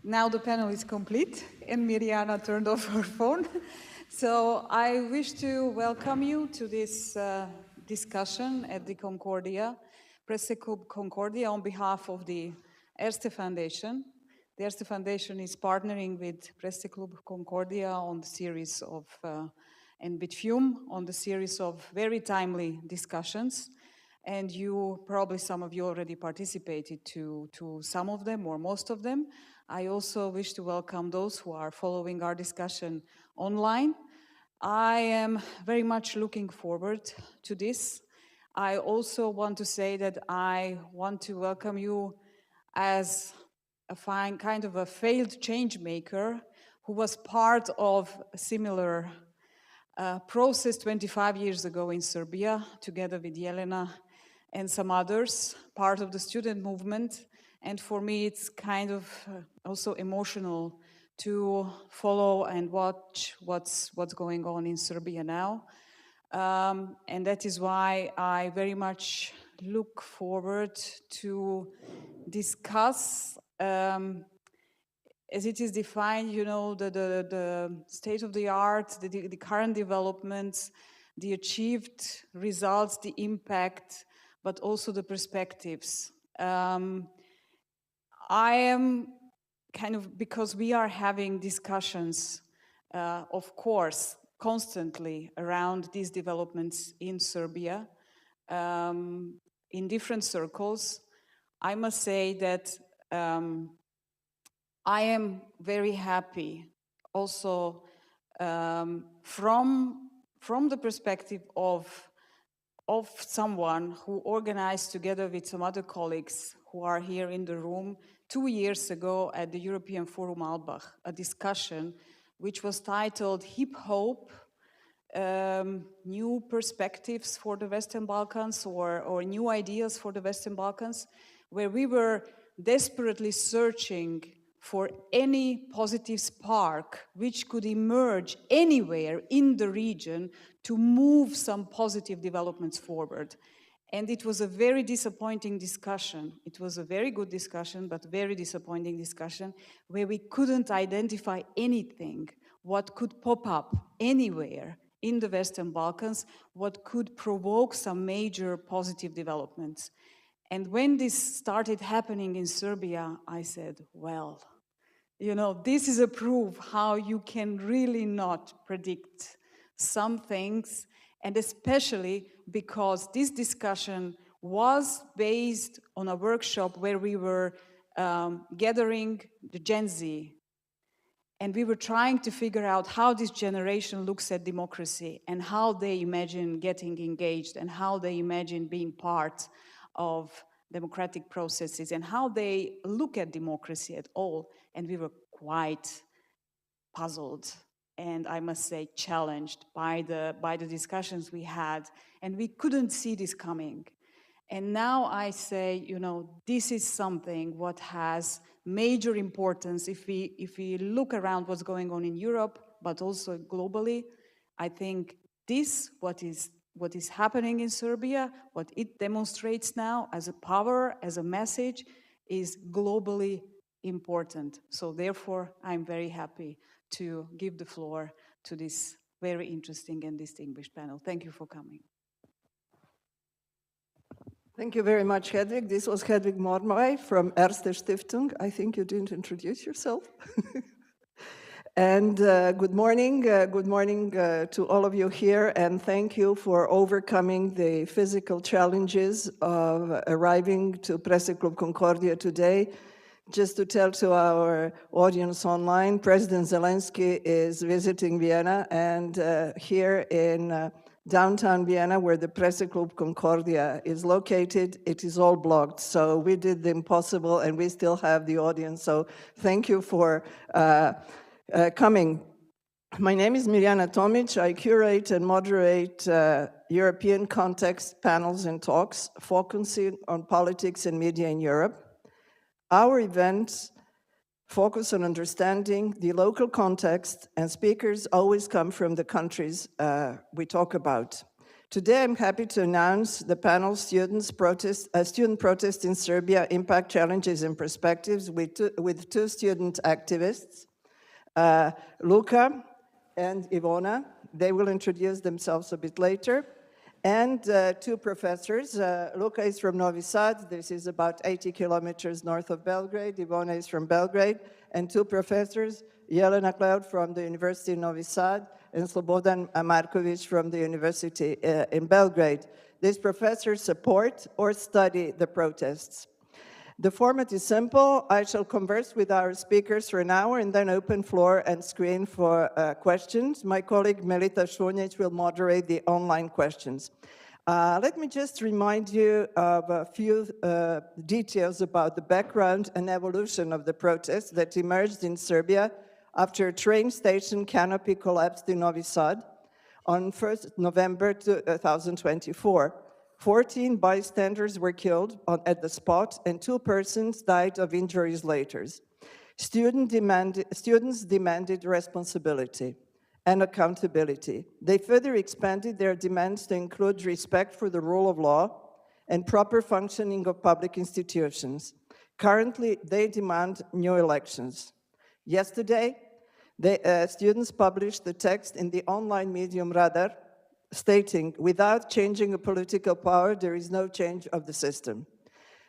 Now the panel is complete and Mirjana turned off her phone. So I wish to welcome you to this discussion at the Concordia, Presse Club Concordia on behalf of the ERSTE Foundation. The ERSTE Foundation is partnering with Presse Club Concordia on the series of, and with FUME on the series of very timely discussions. And probably some of you already participated to some of them or most of them. I also wish to welcome those who are following our discussion online. I am very much looking forward to this. I also want to say that I want to welcome you as a kind of a failed change maker who was part of a similar process 25 years ago in Serbia, together with Jelena and some others, part of the student movement. And for me, it's kind of also emotional to follow and watch what's going on in Serbia now. And that is why I very much look forward to discuss, as it is defined, you know, the state of the art, the current developments, the achieved results, the impact, but also the perspectives. I am kind of, because we are having discussions, of course, constantly around these developments in Serbia, in different circles. I must say that I am very happy also from the perspective of someone who organized together with some other colleagues who are here in the room 2 years ago at the European Forum Albach, a discussion which was titled Hip Hope, New Perspectives for the Western Balkans or New Ideas for the Western Balkans, where we were desperately searching for any positive spark which could emerge anywhere in the region to move some positive developments forward. And it was a very disappointing discussion. It was a very good discussion, but very disappointing discussion, where we couldn't identify anything, what could pop up anywhere in the Western Balkans, what could provoke some major positive developments. And when this started happening in Serbia, I said, well, you know, this is a proof how you can really not predict some things, and especially because this discussion was based on a workshop where we were gathering the Gen Z, and we were trying to figure out how this generation looks at democracy and how they imagine getting engaged and how they imagine being part of democratic processes and how they look at democracy at all. And we were quite puzzled and, I must say, challenged by the discussions we had, and we couldn't see this coming. And now I say, you know, this is something what has major importance if we look around what's going on in Europe, but also globally. I think this, what is happening in Serbia, what it demonstrates now as a power, as a message, is globally important. So therefore, I'm very happy to give the floor to this very interesting and distinguished panel. Thank you for coming. Thank you very much, Hedvig. This was Hedvig Morvai from ERSTE Stiftung. I think you didn't introduce yourself. And good morning to all of you here, and thank you for overcoming the physical challenges of arriving to Presse Club Concordia today. Just to tell to our audience online, President Zelensky is visiting Vienna, and here in downtown Vienna, where the Presse Club Concordia is located, it is all blocked. So we did the impossible, and we still have the audience. So thank you for coming. My name is Mirjana Tomic. I curate and moderate European context panels and talks focusing on politics and media in Europe. Our events focus on understanding the local context, and speakers always come from the countries we talk about. Today, I'm happy to announce the panel Student Protest in Serbia, Impact, Challenges, and Perspectives with two student activists, Luka and Ivona. They will introduce themselves a bit later. And two professors. Luka is from Novi Sad. This is about 80 kilometers north of Belgrade. Ivona is from Belgrade. And two professors, Jelena Cloud from the University of Novi Sad and Slobodan Markovic from the University in Belgrade. These professors support or study the protests. The format is simple. I shall converse with our speakers for an hour and then open floor and screen for questions. My colleague Melita Šunjić will moderate the online questions. Let me just remind you of a few details about the background and evolution of the protests that emerged in Serbia after a train station canopy collapsed in Novi Sad on 1st November 2024. 14 bystanders were killed at the spot, and 2 persons died of injuries later. Students demanded responsibility and accountability. They further expanded their demands to include respect for the rule of law and proper functioning of public institutions. Currently, they demand new elections. Yesterday, the students published the text in the online medium Radar, stating, without changing a political power, there is no change of the system.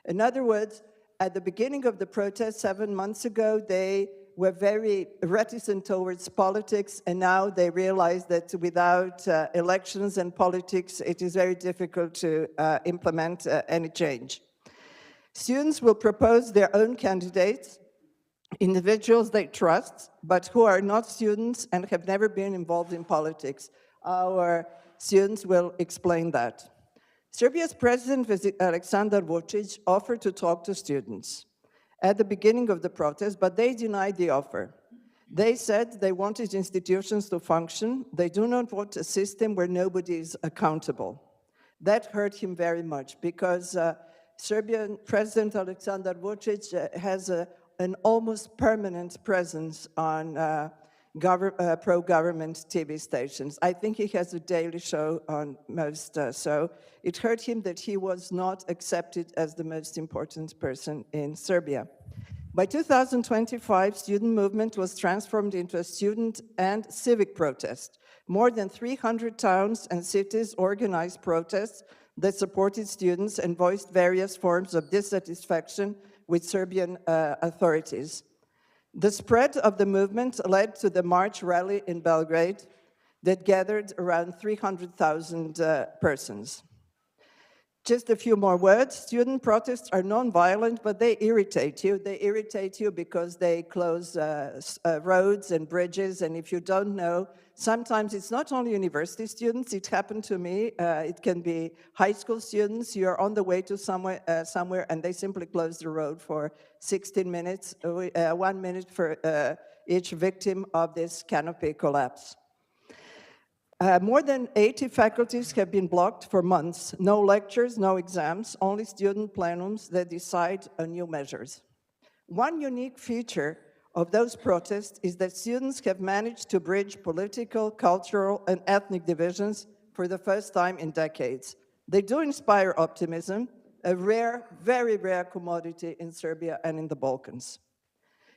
In other words, at the beginning of the protest 7 months ago, they were very reticent towards politics, and now they realize that without elections and politics, it is very difficult to implement any change. Students will propose their own candidates, individuals they trust, but who are not students and have never been involved in politics. Our students will explain that. Serbia's President Aleksandar Vučić offered to talk to students at the beginning of the protest, but they denied the offer. They said they wanted institutions to function. They do not want a system where nobody is accountable. That hurt him very much because Serbian President Aleksandar Vučić has an almost permanent presence on pro-government TV stations. I think he has a daily show on most, so it hurt him that he was not accepted as the most important person in Serbia. By 2025, student movement was transformed into a student and civic protest. More than 300 towns and cities organized protests that supported students and voiced various forms of dissatisfaction with Serbian authorities. The spread of the movement led to the March rally in Belgrade that gathered around 300,000 persons. Just a few more words. Student protests are non-violent, but they irritate you. They irritate you because they close roads and bridges, and if you don't know, sometimes it's not only university students, it happened to me, it can be high school students, you're on the way to somewhere and they simply close the road for 16 minutes, 1 minute for each victim of this canopy collapse. More than 80 faculties have been blocked for months. No lectures, no exams, only student plenums that decide on new measures. One unique feature of those protests is that students have managed to bridge political, cultural, and ethnic divisions for the first time in decades. They do inspire optimism, a rare, very rare commodity in Serbia and in the Balkans.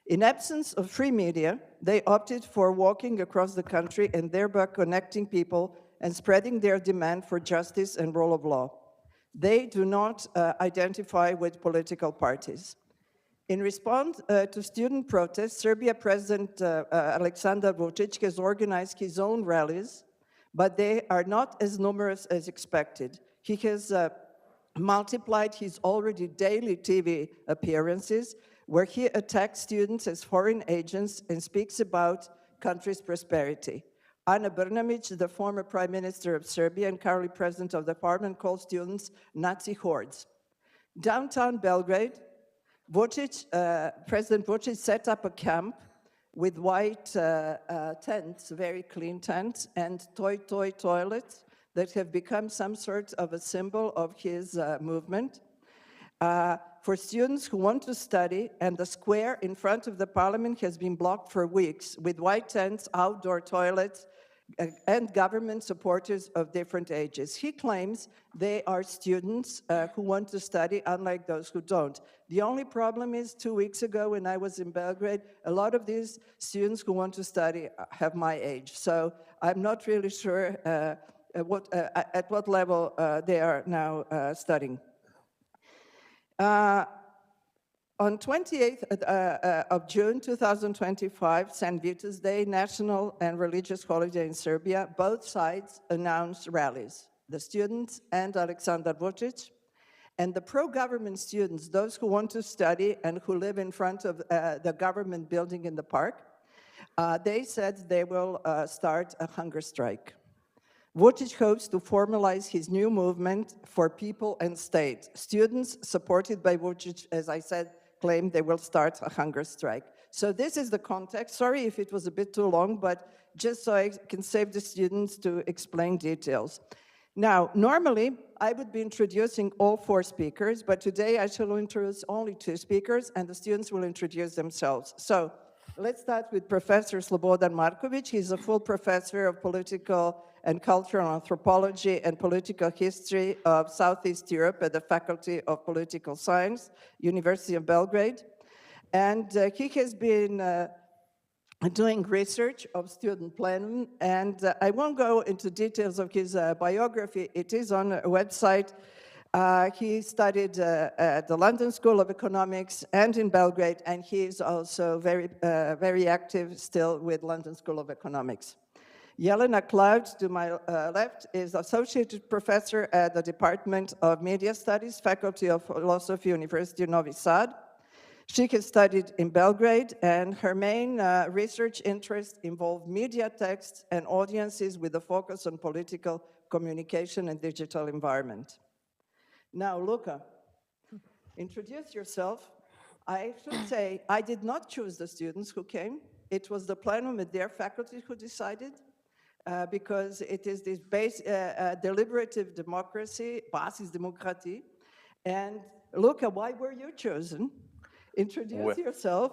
In absence of free media, they opted for walking across the country and thereby connecting people and spreading their demand for justice and rule of law. They do not identify with political parties. In response to student protests, Serbia President Aleksandar Vučić has organized his own rallies, but they are not as numerous as expected. He has multiplied his already daily TV appearances, where he attacks students as foreign agents and speaks about country's prosperity. Ana Brnabić, the former Prime Minister of Serbia and currently President of the Parliament, called students Nazi hordes. Downtown Belgrade, President Vučić set up a camp with white tents, very clean tents, and toy toilets that have become some sort of a symbol of his movement. For students who want to study, and the square in front of the parliament has been blocked for weeks with white tents, outdoor toilets, and government supporters of different ages. He claims they are students who want to study, unlike those who don't. The only problem is 2 weeks ago when I was in Belgrade, a lot of these students who want to study have my age. So I'm not really sure at what level they are now studying. On 28th of June 2025, St. Vitus Day, national and religious holiday in Serbia, both sides announced rallies, the students and Aleksandar Vučić, and the pro-government students, those who want to study and who live in front of the government building in the park, they said they will start a hunger strike. Vučić hopes to formalize his new movement for people and state. Students supported by Vučić, as I said, claim they will start a hunger strike. So this is the context. Sorry if it was a bit too long, but just so I can save the students to explain details. Now, normally, I would be introducing all 4 speakers, but today I shall introduce only 2 speakers, and the students will introduce themselves. So let's start with Professor Slobodan Marković. He's a full professor of political and cultural anthropology and political history of Southeast Europe at the Faculty of Political Science, University of Belgrade. And he has been doing research of student plenum, and I won't go into details of his biography. It is on a website. He studied at the London School of Economics and in Belgrade, and he is also very active still with London School of Economics. Jelena Cloud, to my left, is associate professor at the Department of Media Studies, Faculty of Philosophy, University of Novi Sad. She has studied in Belgrade, and her main research interests involve media texts and audiences with a focus on political communication and digital environment. Now, Luka, introduce yourself. I should say, I did not choose the students who came. It was the plenum at their faculty who decided, because it is this deliberative democracy, basis demokratie. And Luka, why were you chosen? Introduce yourself,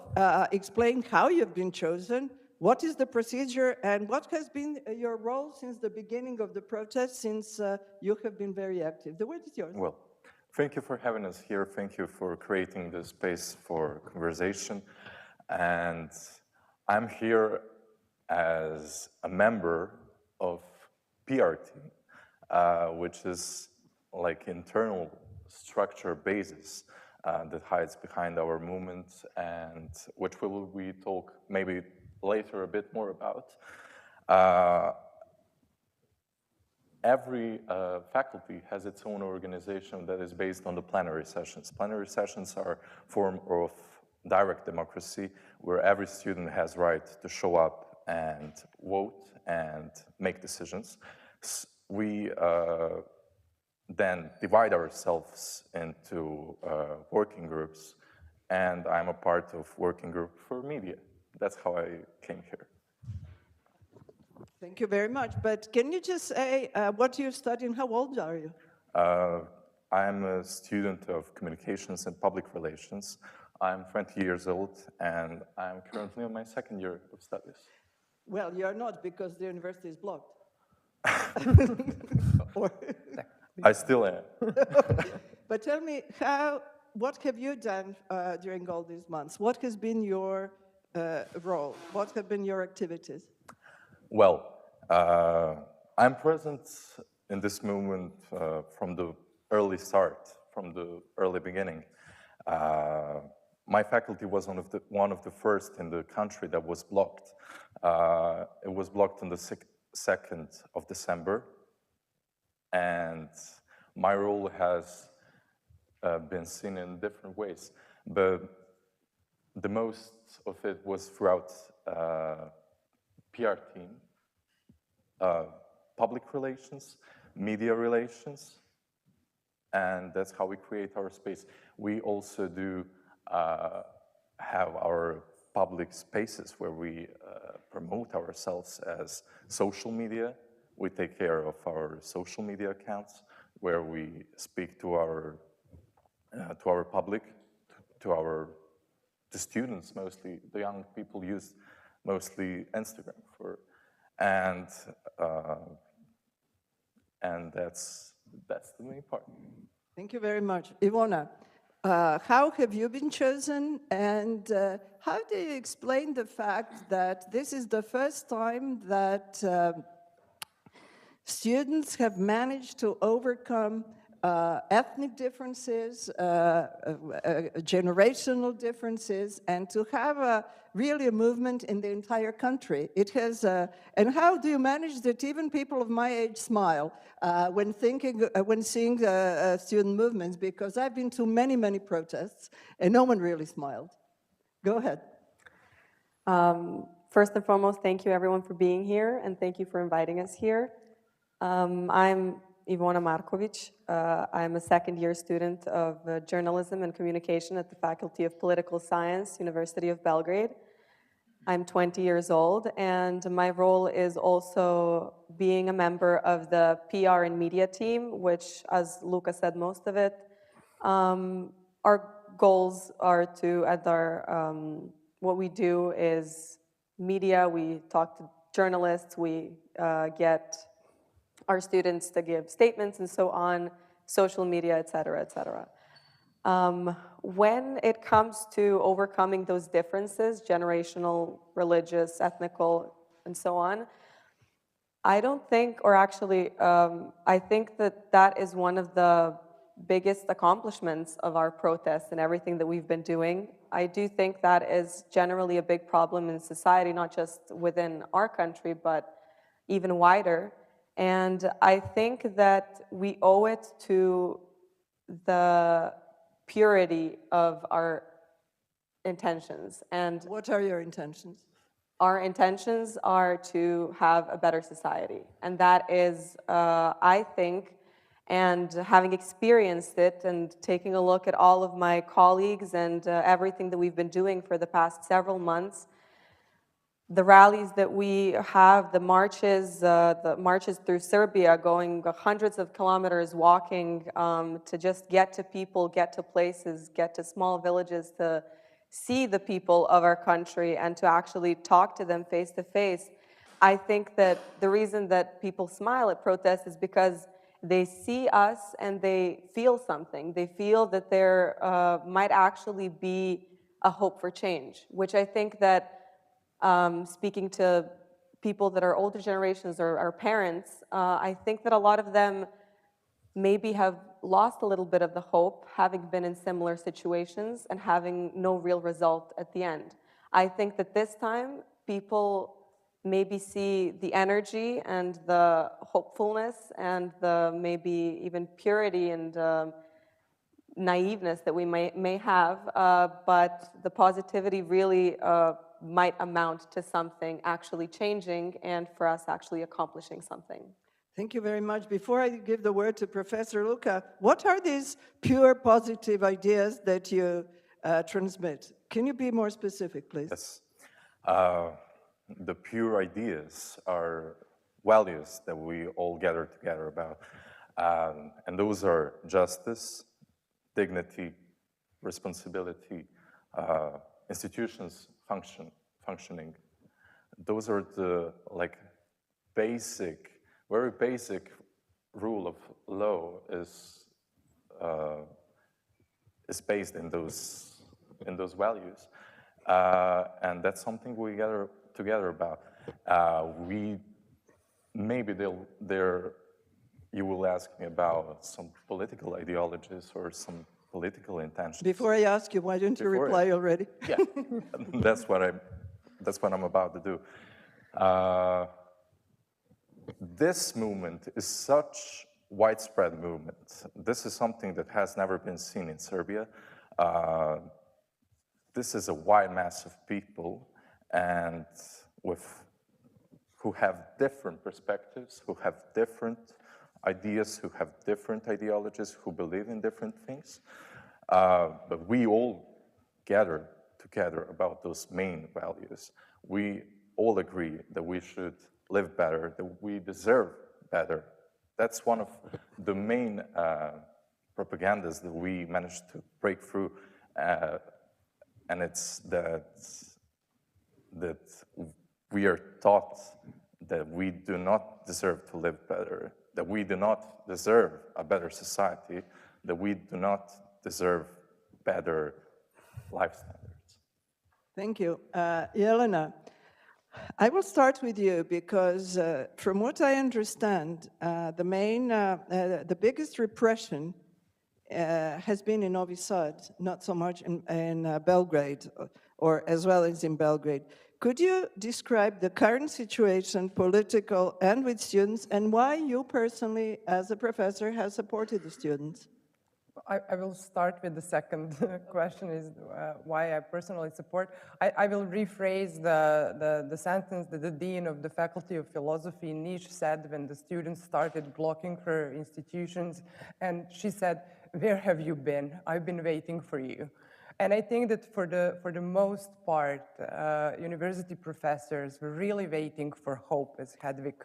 explain how you've been chosen, what is the procedure, and what has been your role since the beginning of the protest, since you have been very active. The word is yours. Well, thank you for having us here. Thank you for creating the space for conversation. And I'm here as a member of PR team, which is like internal structure basis that hides behind our movement, and which we talk maybe later a bit more about. Every faculty has its own organization that is based on the plenary sessions. Plenary sessions are a form of direct democracy where every student has right to show up and vote and make decisions. We then divide ourselves into working groups, and I'm a part of working group for media. That's how I came here. Thank you very much. But can you just say what you study and how old are you? I'm a student of communications and public relations. I'm 20 years old, and I'm currently on my 2nd year of studies. Well, you're not, because the university is blocked. I still am. But tell me, what have you done during all these months? What has been your role? What have been your activities? Well, I'm present in this movement from the early start, from the early beginning. My faculty was one of the first in the country that was blocked. It was blocked on the 2nd of December. And my role has been seen in different ways. But the most of it was throughout PR team, public relations, media relations, and that's how we create our space. We also do have our public spaces where we promote ourselves as social media. We take care of our social media accounts where we speak to our public, to students mostly. The young people use mostly Instagram and that's the main part. Thank you very much. Ivona, how have you been chosen, and how do you explain the fact that this is the first time that students have managed to overcome ethnic differences, generational differences, and to have really a movement in the entire country? It has, and how do you manage that even people of my age smile when seeing student movements? Because I've been to many, many protests, and no one really smiled. Go ahead. First and foremost, thank you everyone for being here, and thank you for inviting us here. I'm Ivona Markovic. I'm a second-year student of journalism and communication at the Faculty of Political Science, University of Belgrade. I'm 20 years old, and my role is also being a member of the PR and media team, which, as Luca said most of it, our goals are to, what we do is media, we talk to journalists, we get our students to give statements and so on, social media, et cetera, et cetera. When it comes to overcoming those differences, generational, religious, ethnical, and so on, I don't think, or actually, I think that that is one of the biggest accomplishments of our protests and everything that we've been doing. I do think that is generally a big problem in society, not just within our country, but even wider. And I think that we owe it to the purity of our intentions. And what are your intentions? Our intentions are to have a better society. And that is, I think, and having experienced it and taking a look at all of my colleagues and everything that we've been doing for the past several months, the rallies that we have, the marches through Serbia, going hundreds of kilometers walking to just get to people, get to places, get to small villages, to see the people of our country and to actually talk to them face to face. I think that the reason that people smile at protests is because they see us and they feel something. They feel that there might actually be a hope for change, which I think that speaking to people that are older generations or our parents, I think that a lot of them maybe have lost a little bit of the hope, having been in similar situations and having no real result at the end. I think that this time, people maybe see the energy and the hopefulness and the maybe even purity and naiveness that we may have, but the positivity really might amount to something actually changing and for us actually accomplishing something. Thank you very much. Before I give the word to Professor Luca, what are these pure positive ideas that you transmit? Can you be more specific, please? Yes. The pure ideas are values that we all gather together about. And those are justice, dignity, responsibility, institutions functioning. Those are the very basic rule of law is based in those values, and that's something we gather together about. You will ask me about some political ideologies or some political intentions. Before I ask you, why don't you reply already? Yeah, that's what I'm about to do. This movement is such widespread movement. This is something that has never been seen in Serbia. This is a wide mass of people and who have different perspectives, who have different ideas, who have different ideologies, who believe in different things. But we all gather together about those main values. We all agree that we should live better, that we deserve better. That's one of the main propagandas that we managed to break through, and it's that we are taught that we do not deserve to live better, that we do not deserve a better society, that we do not deserve better life standards. Thank you. Jelena, I will start with you because from what I understand, the biggest repression has been in Novi Sad, not so much in Belgrade, or as well as in Belgrade. Could you describe the current situation, political and with students, and why you personally, as a professor, have supported the students? I will start with the second question, is why I personally support. I will rephrase the sentence that the Dean of the Faculty of Philosophy in Niš said when the students started blocking her institutions, and she said, "Where have you been? I've been waiting for you." And I think that for the most part, university professors were really waiting for hope, as Hedvig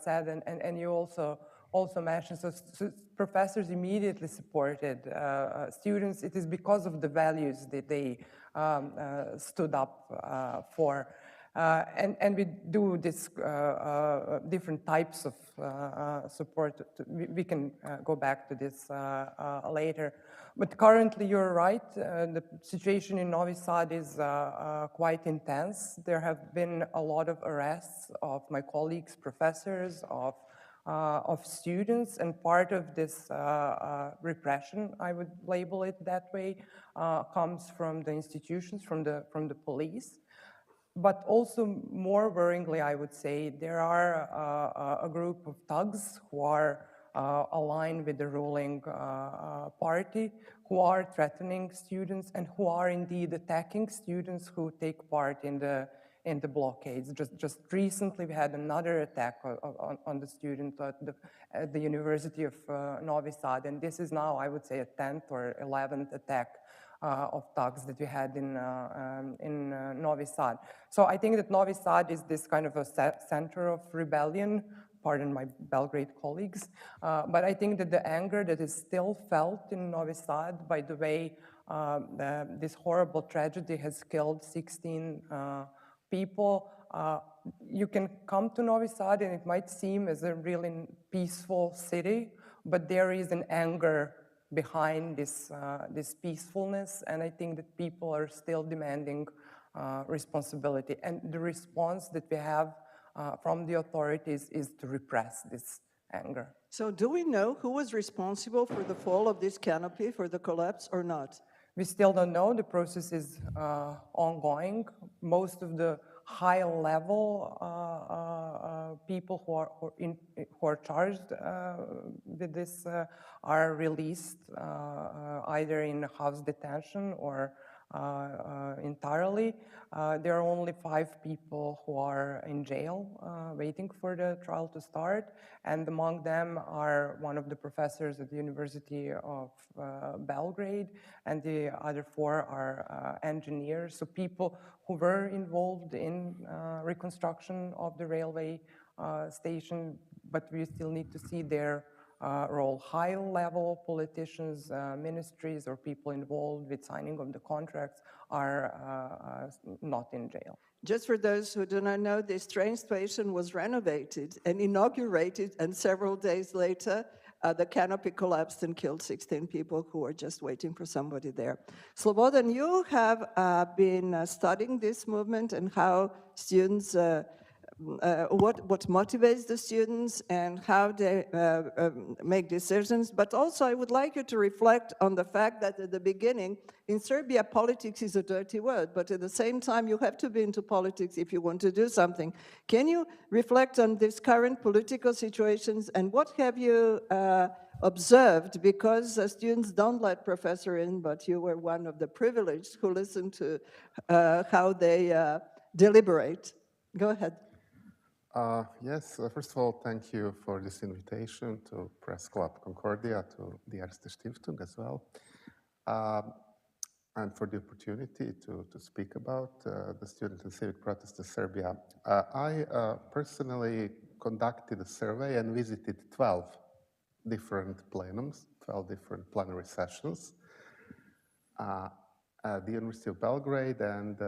said, and you also mentioned. So professors immediately supported students. It is because of the values that they stood up for. And we do this different types of support. We can go back to this later. But currently, you're right. The situation in Novi Sad is quite intense. There have been a lot of arrests of my colleagues, professors, of students, and part of this repression, I would label it that way, comes from the institutions, from the police. But also, more worryingly, I would say, there are a group of thugs who are aligned with the ruling party, who are threatening students, and who are indeed attacking students who take part in the blockades. Just recently, we had another attack on the student at the University of Novi Sad, and this is now, I would say, a 10th or 11th attack of thugs that we had in Novi Sad. So I think that Novi Sad is this kind of a center of rebellion, pardon my Belgrade colleagues, but I think that the anger that is still felt in Novi Sad by the way this horrible tragedy has killed 16 people, you can come to Novi Sad and it might seem as a really peaceful city, but there is an anger behind this peacefulness, and I think that people are still demanding responsibility. And the response that we have from the authorities is to repress this anger. So do we know who was responsible for the fall of this canopy, for the collapse, or not? We still don't know. The process is ongoing. Most of the high-level people who are charged with this are released either in house detention or entirely. There are only 5 people who are in jail waiting for the trial to start, and among them are one of the professors at the University of Belgrade, and the other 4 are engineers, so people who were involved in reconstruction of the railway station, but we still need to see their role. High-level politicians, ministries, or people involved with signing of the contracts are not in jail. Just for those who do not know, this train station was renovated and inaugurated, and several days later, the canopy collapsed and killed 16 people who were just waiting for somebody there. Slobodan, you have been studying this movement and how students what motivates the students and how they make decisions. But also, I would like you to reflect on the fact that at the beginning, in Serbia, politics is a dirty word, but at the same time, you have to be into politics if you want to do something. Can you reflect on this current political situations, and what have you observed? Because students don't let professor in, but you were one of the privileged who listened to how they deliberate. Go ahead. Yes, first of all, thank you for this invitation to Press Club Concordia, to the ERSTE Stiftung as well, and for the opportunity to speak about the student and civic protest in Serbia. I personally conducted a survey and visited 12 different plenums, 12 different plenary sessions at the University of Belgrade and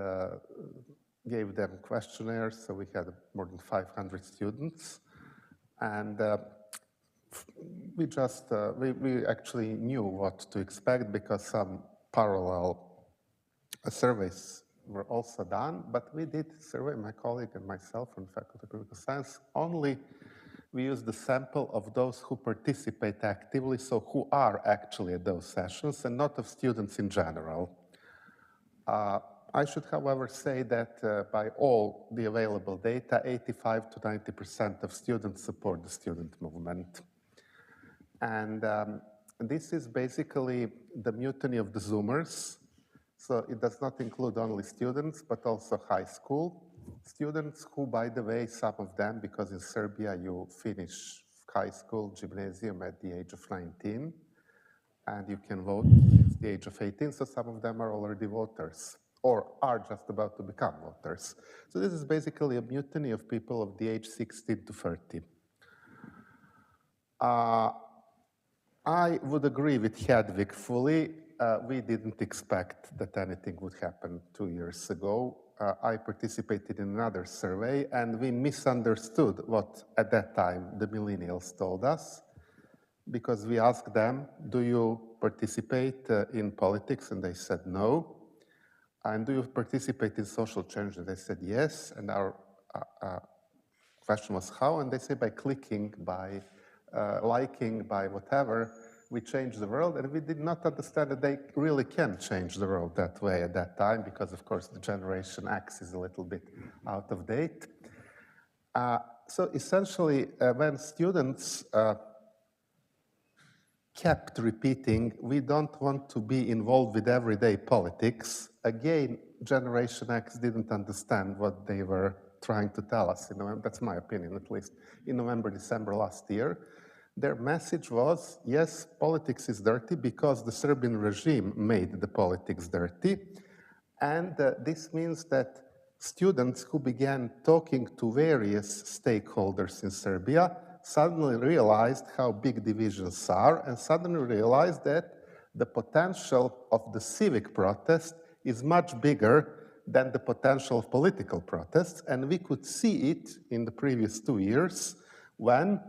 gave them questionnaires, so we had more than 500 students. And we actually knew what to expect because some parallel surveys were also done, but we did survey, my colleague and myself from the Faculty of Political Science, only we used the sample of those who participate actively, so who are actually at those sessions, and not of students in general. I should, however, say that by all the available data, 85 to 90% of students support the student movement. And this is basically the mutiny of the Zoomers. So it does not include only students, but also high school students who, by the way, some of them, because in Serbia you finish high school, gymnasium at the age of 19, and you can vote at the age of 18, so some of them are already voters, or are just about to become voters. So this is basically a mutiny of people of the age 16 to 30. I would agree with Hedvig fully. We didn't expect that anything would happen 2 years ago. I participated in another survey, and we misunderstood what, at that time, the millennials told us, because we asked them, do you participate in politics? And they said no. And do you participate in social change? And they said yes. And our question was how? And they said by clicking, by liking, by whatever, we change the world. And we did not understand that they really can change the world that way at that time, because of course the generation X is a little bit out of date. So essentially, when students kept repeating, we don't want to be involved with everyday politics, again, Generation X didn't understand what they were trying to tell us. That's my opinion, at least. In November, December last year, their message was, yes, politics is dirty because the Serbian regime made the politics dirty. And this means that students who began talking to various stakeholders in Serbia suddenly realized how big divisions are, and suddenly realized that the potential of the civic protest is much bigger than the potential of political protests. And we could see it in the previous 2 years when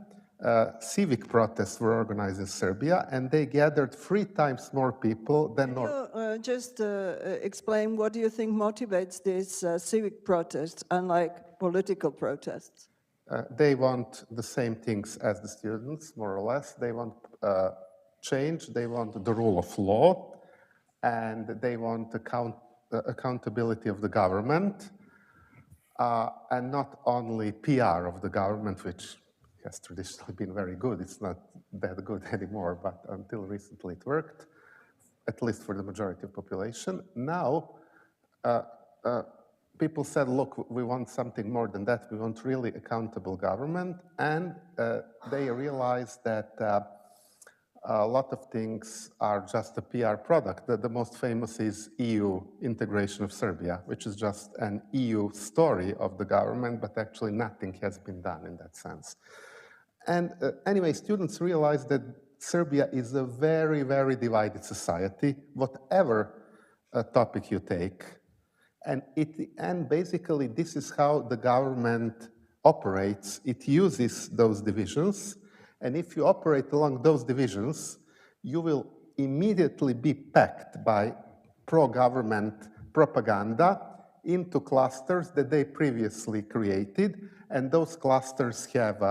civic protests were organized in Serbia, and they gathered 3 times more people than normal. Can you just explain what do you think motivates these civic protests, unlike political protests? They want the same things as the students, more or less. They want change, they want the rule of law, and they want accountability of the government, and not only PR of the government, which has traditionally been very good. It's not that good anymore, but until recently it worked, at least for the majority of population. Now, people said, look, we want something more than that. We want really accountable government. And they realized that a lot of things are just a PR product. The most famous is EU integration of Serbia, which is just an EU story of the government, but actually nothing has been done in that sense. And anyway, students realized that Serbia is a very, very divided society, whatever topic you take. And basically, this is how the government operates. It uses those divisions. And if you operate along those divisions, you will immediately be packed by pro-government propaganda into clusters that they previously created. And those clusters have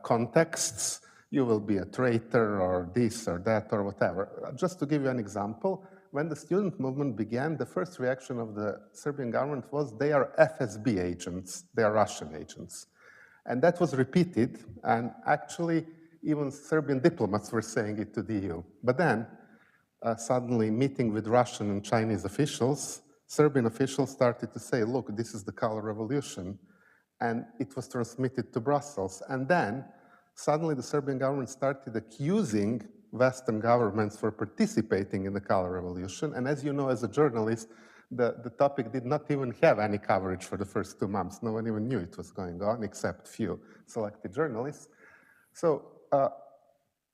contexts. You will be a traitor or this or that or whatever. Just to give you an example, when the student movement began, the first reaction of the Serbian government was they are FSB agents, they are Russian agents. And that was repeated, and actually even Serbian diplomats were saying it to the EU. But then, suddenly meeting with Russian and Chinese officials, Serbian officials started to say, look, this is the color revolution. And it was transmitted to Brussels. And then, suddenly the Serbian government started accusing Western governments for participating in the color revolution. And as you know, as a journalist, the topic did not even have any coverage for the first 2 months. No one even knew it was going on, except few selected journalists. So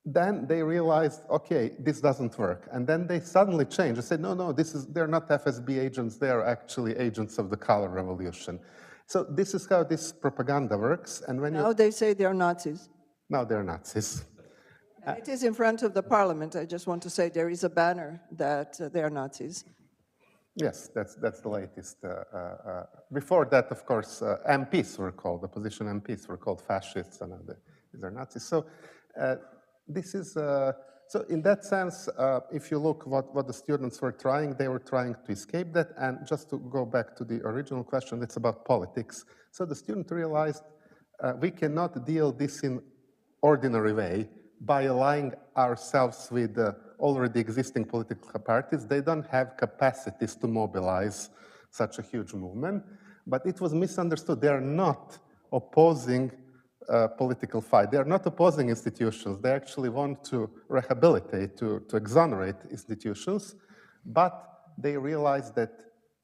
then they realized, okay, this doesn't work. And then they suddenly changed. They said, no, they're not FSB agents, they're actually agents of the color revolution. So this is how this propaganda works. And when Now they say they're Nazis. now they're Nazis. And it is in front of the parliament. I just want to say there is a banner that they are Nazis. Yes, that's the latest. Before that, of course, MPs were called, opposition MPs were called fascists, and these are Nazis. So this is, so in that sense, if you look what the students were trying, they were trying to escape that. And just to go back to the original question, it's about politics. So the student realized we cannot deal this in ordinary way by aligning ourselves with already existing political parties. They don't have capacities to mobilize such a huge movement, but it was misunderstood. They are not opposing political fight. They are not opposing institutions. They actually want to rehabilitate, to exonerate institutions, but they realize that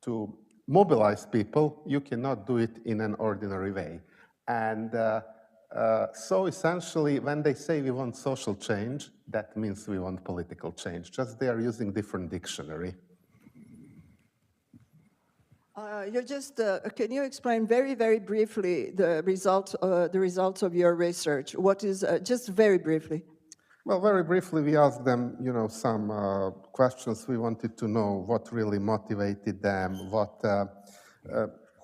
to mobilize people, you cannot do it in an ordinary way. And so essentially, when they say we want social change, that means we want political change, just they are using different dictionary. Can you explain very, very briefly the results of your research? What is, just very briefly. Well, very briefly, we asked them, some questions. We wanted to know what really motivated them,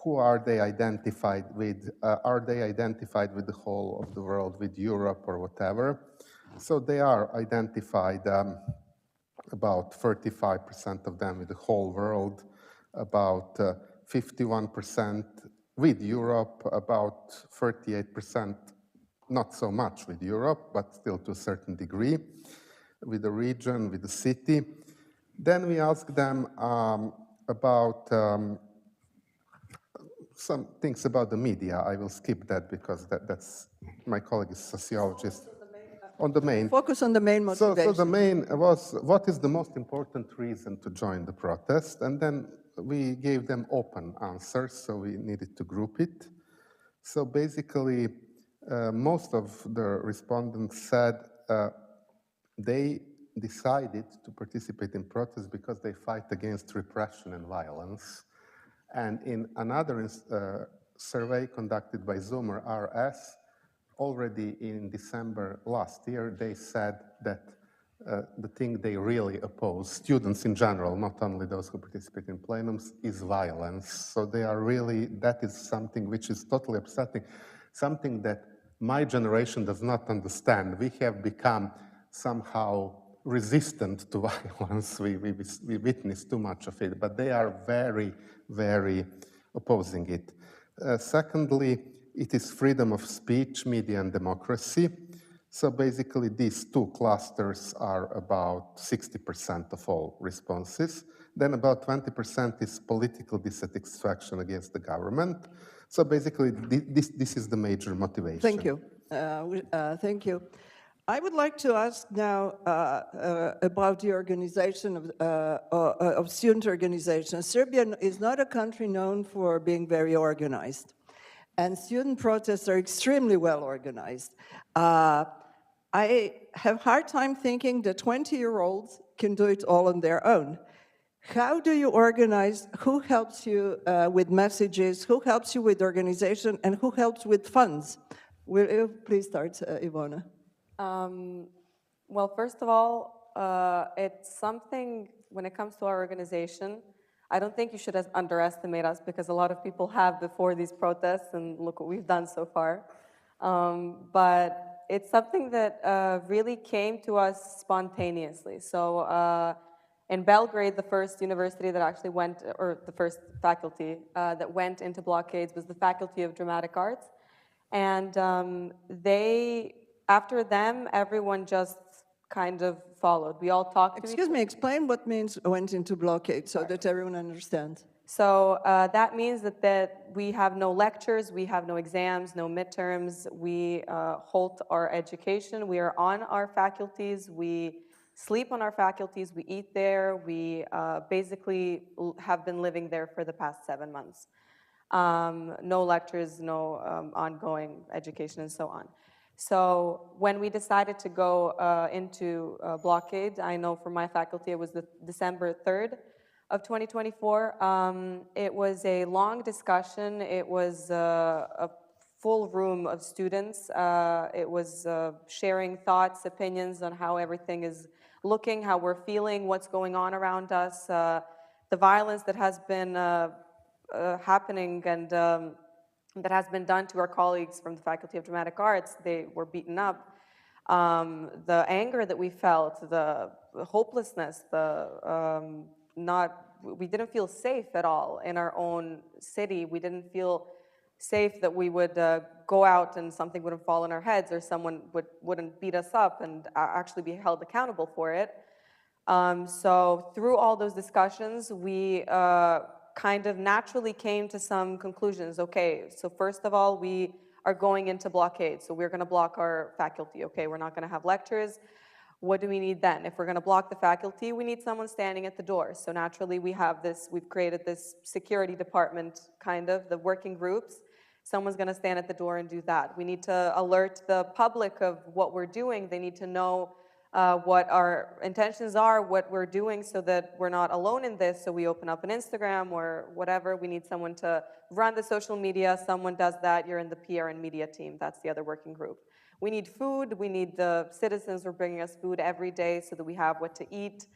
who are they identified with? Are they identified with the whole of the world, with Europe or whatever? So they are identified, about 35% of them with the whole world, about 51% with Europe, about 38%, not so much with Europe, but still to a certain degree, with the region, with the city. Then we asked them about some things about the media. I will skip that because that's my colleague is sociologist. On the main. Focus on the main motivation. So the main was, what is the most important reason to join the protest? And then we gave them open answers, so we needed to group it. So basically, most of the respondents said they decided to participate in protests because they fight against repression and violence. And in another survey conducted by Zoomer RS, already in December last year, they said that the thing they really oppose, students in general, not only those who participate in plenums, is violence. So they are really, that is something which is totally upsetting, something that my generation does not understand. We have become somehow resistant to violence. We witness too much of it, but they are very, very opposing it. Secondly, it is freedom of speech, media, and democracy. So basically, these two clusters are about 60% of all responses. Then about 20% is political dissatisfaction against the government. So basically, this is the major motivation. Thank you. Thank you. I would like to ask now about the organization of student organizations. Serbia is not a country known for being very organized. And student protests are extremely well organized. I have a hard time thinking that 20-year-olds can do it all on their own. How do you organize? Who helps you with messages? Who helps you with organization? And who helps with funds? Will you please start, Ivona? Well, first of all, it's something, when it comes to our organization, I don't think you should underestimate us, because a lot of people have before these protests, and look what we've done so far. But it's something that really came to us spontaneously. So in Belgrade, the first university that actually went, or the first faculty that went into blockades was the Faculty of Dramatic Arts. And after them, everyone just kind of followed. We all talked to Excuse me, explain what means went into blockade so that everyone understands. So that means that we have no lectures, we have no exams, no midterms, we halt our education, we are on our faculties, we sleep on our faculties, we eat there, we basically have been living there for the past 7 months. No lectures, no ongoing education, and so on. So when we decided to go into blockade, I know for my faculty it was the December 3rd of 2024. It was a long discussion. It was a full room of students. It was sharing thoughts, opinions on how everything is looking, how we're feeling, what's going on around us, the violence that has been happening and that has been done to our colleagues from the Faculty of Dramatic Arts. They were beaten up. The anger that we felt, the hopelessness, we didn't feel safe at all in our own city. We didn't feel safe that we would go out and something wouldn't fall on our heads or someone wouldn't beat us up and actually be held accountable for it. So through all those discussions, we kind of naturally came to some conclusions. Okay, so first of all, we are going into blockade. So we're going to block our faculty. Okay, we're not going to have lectures. What do we need then? If we're going to block the faculty, we need someone standing at the door. So naturally, we've created this security department, kind of, the working groups. Someone's going to stand at the door and do that. We need to alert the public of what we're doing. They need to know what our intentions are, what we're doing, so that we're not alone in this. So we open up an Instagram or whatever. We need someone to run the social media. Someone does that. You're in the PR and media team. That's the other working group. We need food. We need the citizens who are bringing us food every day so that we have what to eat,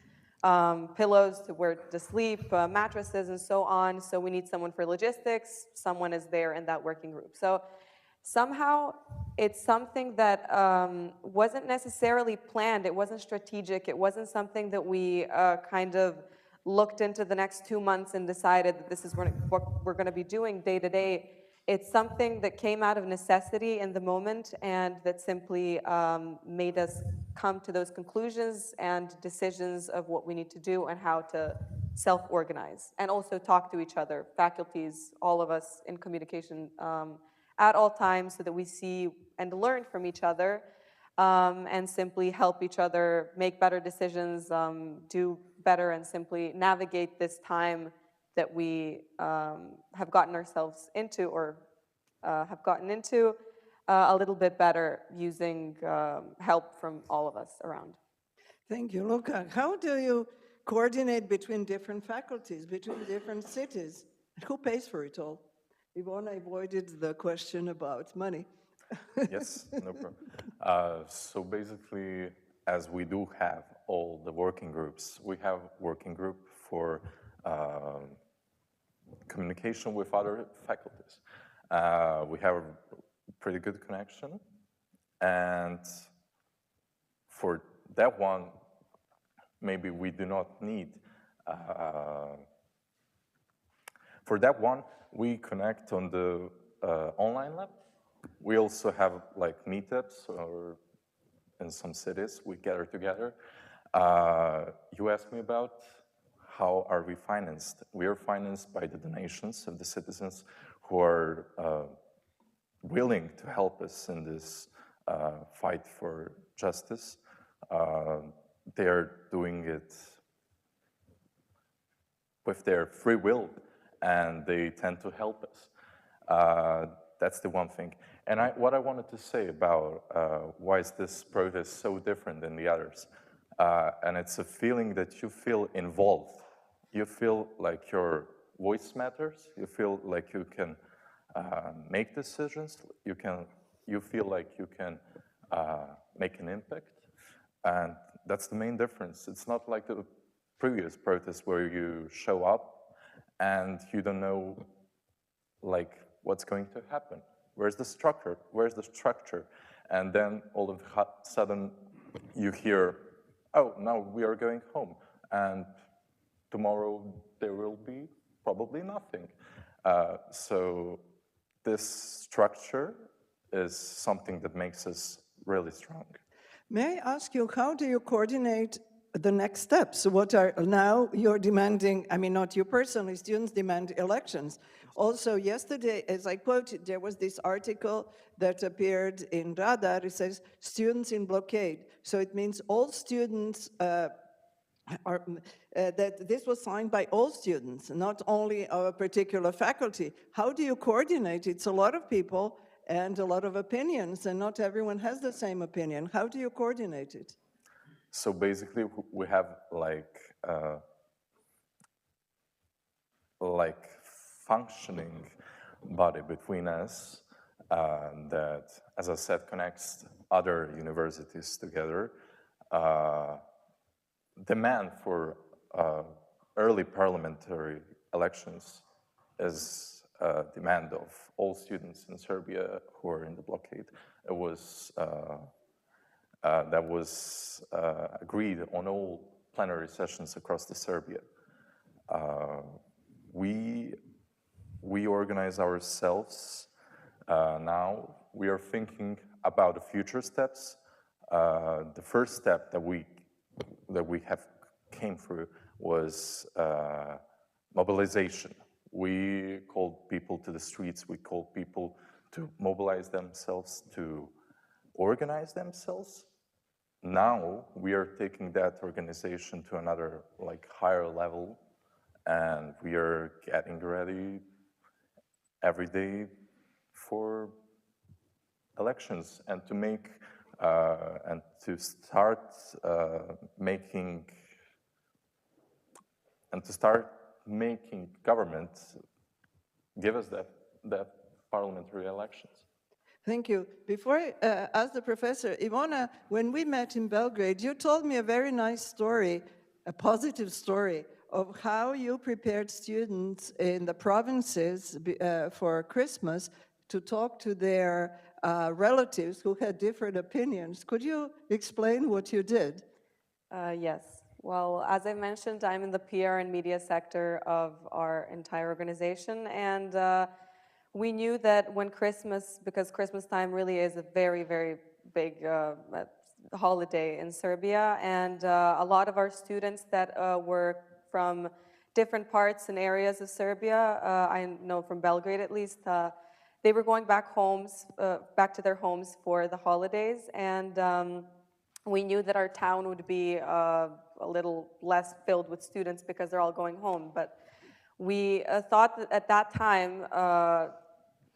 pillows to where to sleep, mattresses, and so on. So we need someone for logistics. Someone is there in that working group. So somehow it's something that wasn't necessarily planned. It wasn't strategic. It wasn't something that we kind of looked into the next 2 months and decided that this is what we're going to be doing day to day. It's something that came out of necessity in the moment and that simply made us come to those conclusions and decisions of what we need to do and how to self-organize and also talk to each other, faculties, all of us in communication at all times so that we see and learn from each other and simply help each other make better decisions, do better, and simply navigate this time that we have gotten ourselves into or have gotten into a little bit better using help from all of us around. Thank you, Luca. How do you coordinate between different faculties, between different cities? Who pays for it all? Ivona avoided the question about money. Yes, no problem. So basically, as we do have all the working groups, we have working group for communication with other faculties. We have a pretty good connection, and for that one, maybe we do not need. For that one, we connect on the online lab. We also have like meetups, or in some cities we gather together. You asked me about how are we financed. We are financed by the donations of the citizens who are willing to help us in this fight for justice. They are doing it with their free will, and they tend to help us. That's the one thing. And what I wanted to say about why is this protest so different than the others, and it's a feeling that you feel involved. You feel like your voice matters. You feel like you can make decisions. You feel like you can make an impact, and that's the main difference. It's not like the previous protests where you show up and you don't know like what's going to happen. Where's the structure? Where's the structure? And then all of a sudden you hear, oh, now we are going home. And tomorrow there will be probably nothing. So this structure is something that makes us really strong. May I ask you, how do you coordinate the next steps? What are, now you're demanding, I mean, not you personally, students demand elections. Also, yesterday, as I quoted, there was this article that appeared in Radar. It says, students in blockade. So it means all students that this was signed by all students, not only of a particular faculty. How do you coordinate? It's a lot of people, and a lot of opinions, and not everyone has the same opinion. How do you coordinate it? So basically, we have like functioning body between us that, as I said, connects other universities together. Demand for early parliamentary elections is a demand of all students in Serbia who are in the blockade. It was that was agreed on all plenary sessions across the Serbia. We organize ourselves now. We are thinking about the future steps. The first step that we have came through was mobilization. We called people to the streets. We called people to mobilize themselves, to organize themselves. Now we are taking that organization to another, like, higher level, and we are getting ready every day for elections and to make and to start making government give us that parliamentary elections. Thank you. Before I ask the professor, Ivona, when we met in Belgrade, you told me a very nice story, a positive story, of how you prepared students in the provinces for Christmas to talk to their relatives who had different opinions. Could you explain what you did? Yes. Well, as I mentioned, I'm in the PR and media sector of our entire organization, and we knew that when Christmas, because Christmas time really is a very, very big holiday in Serbia, and a lot of our students that were from different parts and areas of Serbia, I know from Belgrade at least, they were going back back to their homes for the holidays, and we knew that our town would be a little less filled with students because they're all going home. But we thought that at that time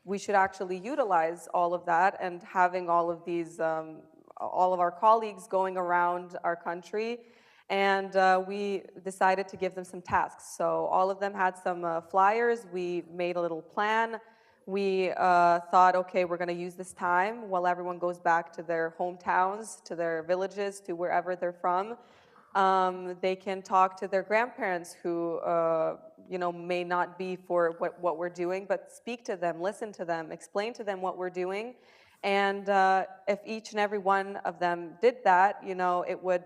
we should actually utilize all of that, and having all of these, all of our colleagues going around our country, and we decided to give them some tasks. So all of them had some flyers. We made a little plan. We thought, okay, we're going to use this time while everyone goes back to their hometowns, to their villages, to wherever they're from. They can talk to their grandparents who, you know, may not be for what we're doing, but speak to them, listen to them, explain to them what we're doing. And if each and every one of them did that, you know, it would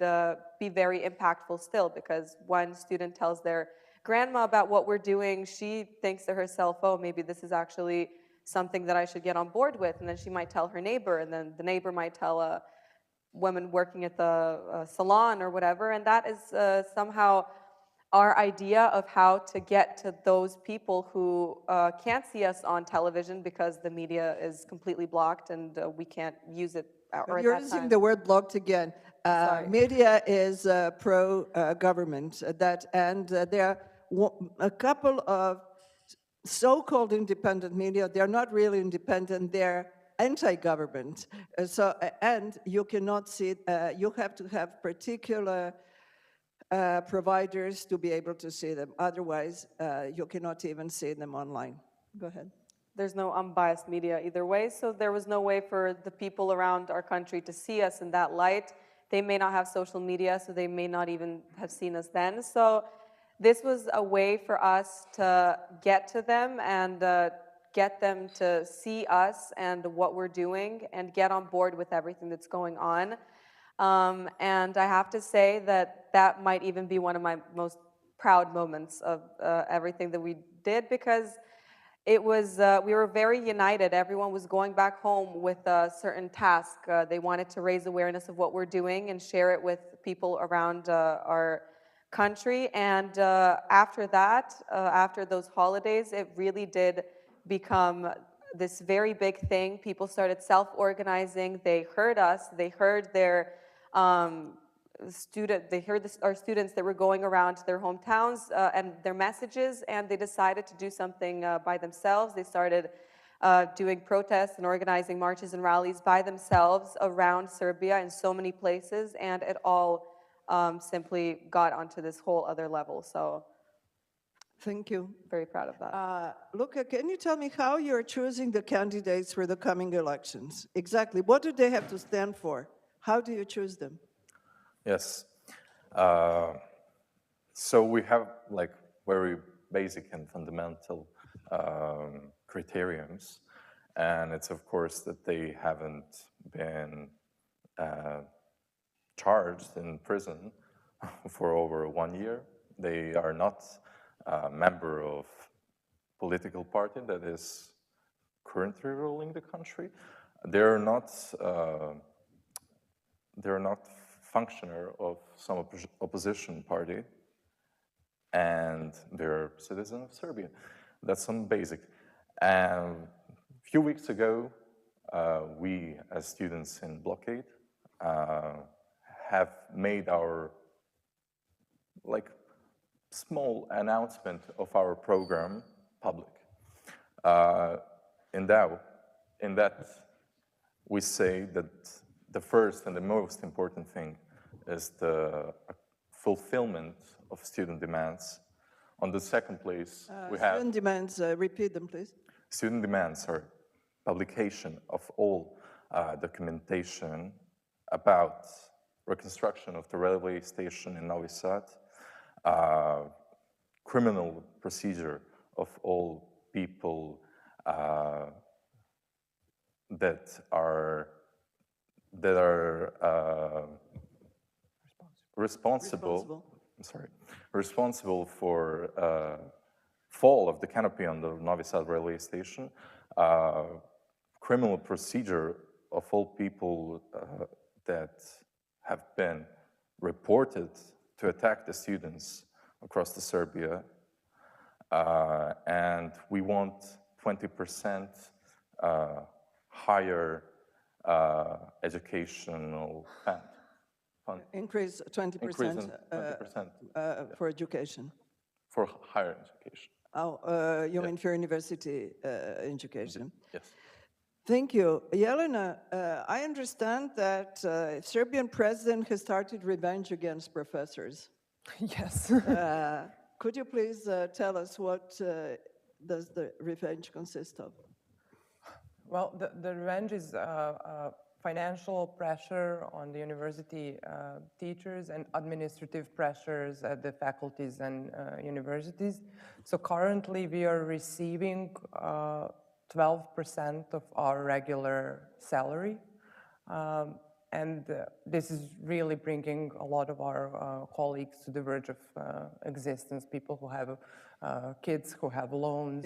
be very impactful still, because one student tells their grandma about what we're doing, she thinks to herself, oh, maybe this is actually something that I should get on board with. And then she might tell her neighbor, and then the neighbor might tell a woman working at the salon or whatever. And that is somehow our idea of how to get to those people who can't see us on television because the media is completely blocked and we can't use it. You're using the word blocked again. Media is pro-government, and there are a couple of so-called independent media. They're not really independent. They're anti-government. And you cannot see. You have to have particular providers to be able to see them. Otherwise, you cannot even see them online. Go ahead. There's no unbiased media either way, so there was no way for the people around our country to see us in that light. They may not have social media, so they may not even have seen us then. So this was a way for us to get to them and get them to see us and what we're doing and get on board with everything that's going on. And I have to say that that might even be one of my most proud moments of everything that we did, because it was, we were very united. Everyone was going back home with a certain task. They wanted to raise awareness of what we're doing and share it with people around our country. And after that, after those holidays, it really did become this very big thing. People started self-organizing. They heard us. They heard their our students that were going around to their hometowns and their messages, and they decided to do something by themselves. They started doing protests and organizing marches and rallies by themselves around Serbia in so many places, and it all simply got onto this whole other level. So Thank you. very proud of that. Luca, can you tell me how you're choosing the candidates for the coming elections? Exactly. What do they have to stand for? How do you choose them? Yes. So we have like very basic and fundamental criterions, and it's of course that they haven't been charged in prison for over 1 year. They are not a member of political party that is currently ruling the country. They're not functioner of some opposition party, and they're citizen of Serbia. That's some basic. And a few weeks ago, we as students in blockade have made our like small announcement of our program public. In that we say that the first and the most important thing is the fulfillment of student demands. On the second place, we have... Student demands, repeat them, please. Student demands are publication of all documentation about reconstruction of the railway station in Novi Sad, criminal procedure of all people that are responsible for fall of the canopy on the Novi Sad railway station, criminal procedure of all people that have been reported to attack the students across the Serbia, and we want 20% higher educational fund. Increase 20%, Increase in 20%. For education. For higher education. Oh, you mean for university education? Yes. Thank you. Jelena, I understand that Serbian president has started revenge against professors. Yes. Could you please tell us what does the revenge consist of? Well, the revenge is financial pressure on the university teachers and administrative pressures at the faculties and universities. So currently we are receiving 12% of our regular salary. And this is really bringing a lot of our colleagues to the verge of existence, people who have kids, who have loans.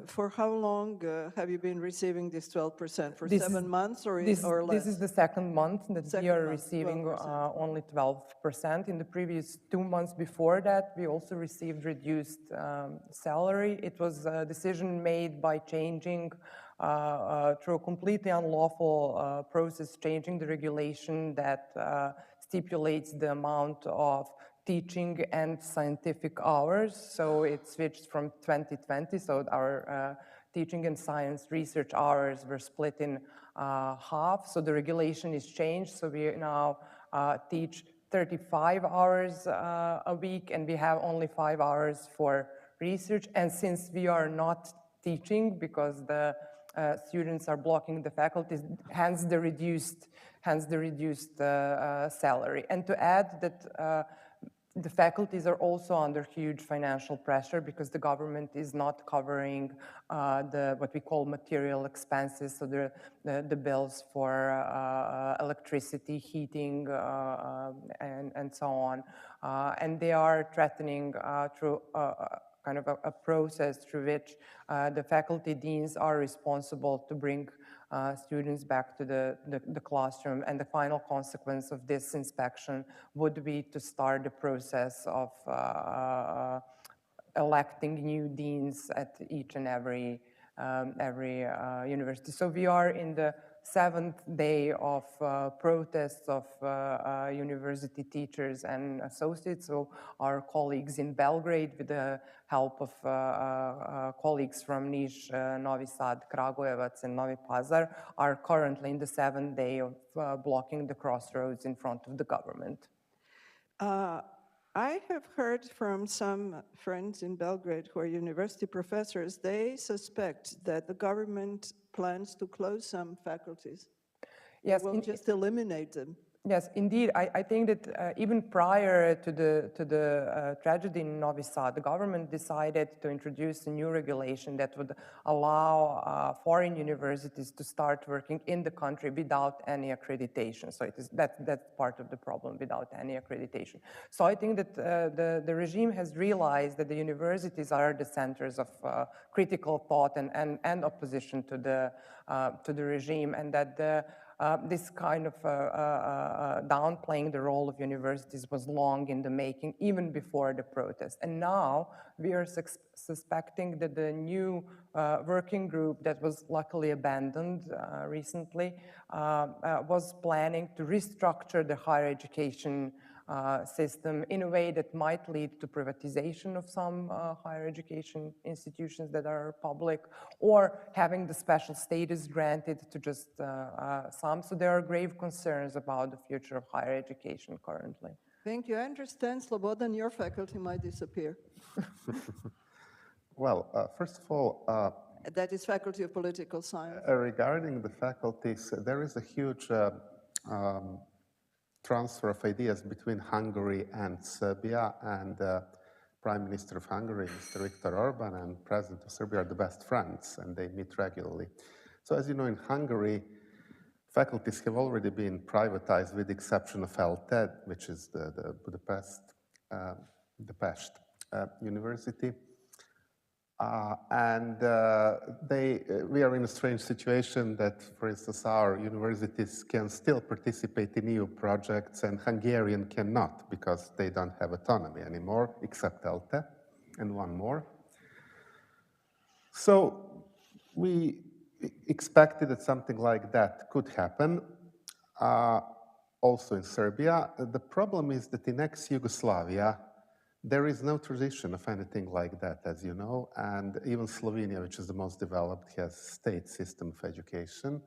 For how long have you been receiving this 12%? For 7 months or less? This is the second month that we are receiving 12%. only 12%. In the previous 2 months before that, we also received reduced salary. It was a decision made by changing through a completely unlawful process, changing the regulation that stipulates the amount of teaching and scientific hours. So it switched from 2020, so our teaching and science research hours were split in half. So the regulation is changed, so we now teach 35 hours a week, and we have only 5 hours for research. And since we are not teaching because the students are blocking the faculties, hence the reduced salary. And to add that the faculties are also under huge financial pressure because the government is not covering what we call material expenses, so the bills for electricity, heating, and so on. And they are threatening through kind of a process through which the faculty deans are responsible to bring students back to the classroom, and the final consequence of this inspection would be to start the process of electing new deans at each and every university. So we are in the 7th day of protests of university teachers and associates. So our colleagues in Belgrade, with the help of colleagues from Niš, Novi Sad, Kragujevac, and Novi Pazar, are currently in the 7th day of blocking the crossroads in front of the government. I have heard from some friends in Belgrade who are university professors, they suspect that the government plans to close some faculties. Yes, It will just eliminate them. Yes, indeed. I think that even prior to the tragedy in Novi Sad, the government decided to introduce a new regulation that would allow foreign universities to start working in the country without any accreditation. So that's part of the problem, without any accreditation. So I think that the regime has realized that the universities are the centers of critical thought and opposition to the regime, and that this kind of downplaying the role of universities was long in the making, even before the protest. And now we are suspecting that the new working group that was luckily abandoned recently was planning to restructure the higher education system in a way that might lead to privatization of some higher education institutions that are public, or having the special status granted to just some. So there are grave concerns about the future of higher education currently. Thank you. I understand, Slobodan, your faculty might disappear. Well, first of all, that is Faculty of Political Science. Regarding the faculties, there is a huge transfer of ideas between Hungary and Serbia, and Prime Minister of Hungary, Mr. Viktor Orban, and President of Serbia are the best friends, and they meet regularly. So as you know, in Hungary, faculties have already been privatized with the exception of ELTE, which is the Budapest University. We are in a strange situation that, for instance, our universities can still participate in EU projects and Hungarian cannot, because they don't have autonomy anymore, except ELTE and one more. So we expected that something like that could happen also in Serbia. The problem is that in ex-Yugoslavia, there is no tradition of anything like that, as you know, and even Slovenia, which is the most developed, has a state system of education.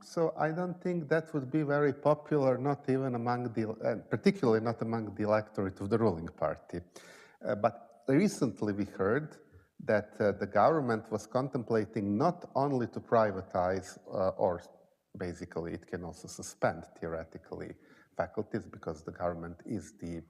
So I don't think that would be very popular, not even among particularly not among the electorate of the ruling party. But recently we heard that the government was contemplating not only to privatize, or basically it can also suspend theoretically faculties, because the government is the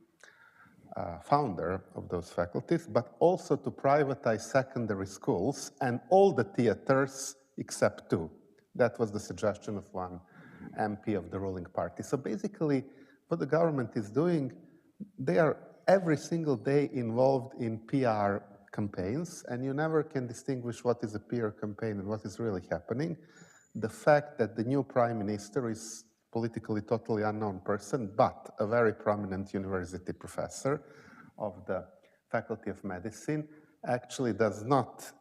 founder of those faculties, but also to privatize secondary schools and all the theaters except two. That was the suggestion of one MP of the ruling party. So basically, what the government is doing, they are every single day involved in PR campaigns, and you never can distinguish what is a PR campaign and what is really happening. The fact that the new prime minister is politically totally unknown person, but a very prominent university professor of the Faculty of Medicine, actually does not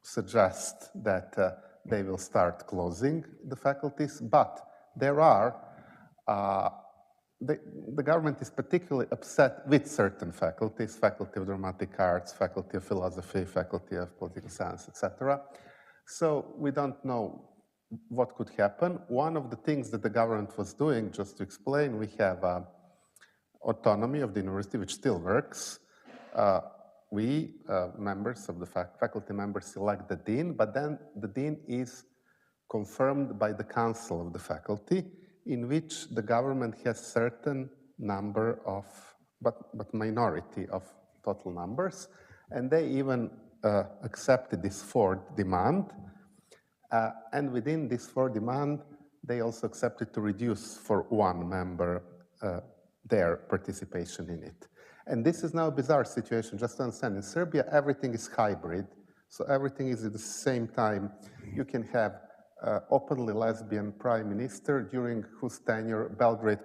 suggest that they will start closing the faculties, but there are, the government is particularly upset with certain faculties, Faculty of Dramatic Arts, Faculty of Philosophy, Faculty of Political Science, etc. So we don't know what could happen. One of the things that the government was doing, just to explain, we have autonomy of the university, which still works. We, members of the faculty members, select the dean, but then the dean is confirmed by the council of the faculty, in which the government has certain number of, but minority of total numbers, and they even accepted this fourth demand. And within this fourth demand, they also accepted to reduce for one member their participation in it. And this is now a bizarre situation, just to understand. In Serbia, everything is hybrid, so everything is at the same time. You can have openly lesbian prime minister during whose tenure Belgrade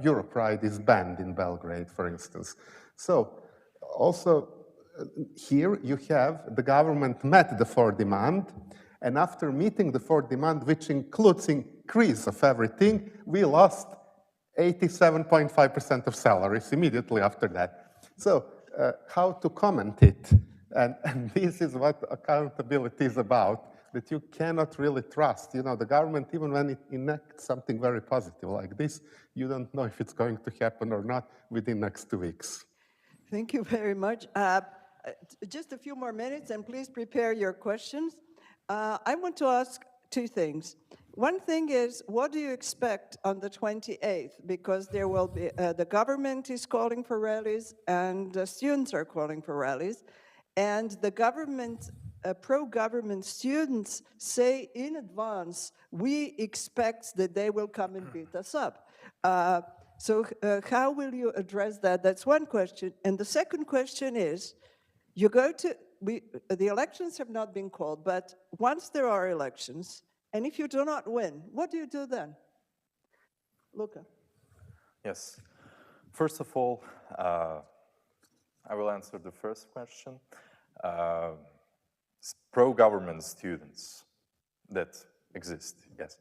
Europride is banned in Belgrade, for instance. So also here you have the government met the fourth demand, And after meeting the fourth demand, which includes increase of everything, we lost 87.5% of salaries immediately after that. So how to comment it? And this is what accountability is about, that you cannot really trust. You know, the government, even when it enacts something very positive like this, you don't know if it's going to happen or not within next 2 weeks. Thank you very much. Just a few more minutes, and please prepare your questions. I want to ask two things. One thing is, what do you expect on the 28th? Because there will be, the government is calling for rallies, and the students are calling for rallies, and the government, pro-government students say in advance, we expect that they will come and beat us up. So how will you address that? That's one question. And the second question is, you go to, the elections have not been called, but once there are elections, and if you do not win, what do you do then? Luca. Yes. First of all, I will answer the first question. Pro-government students that exist, yes.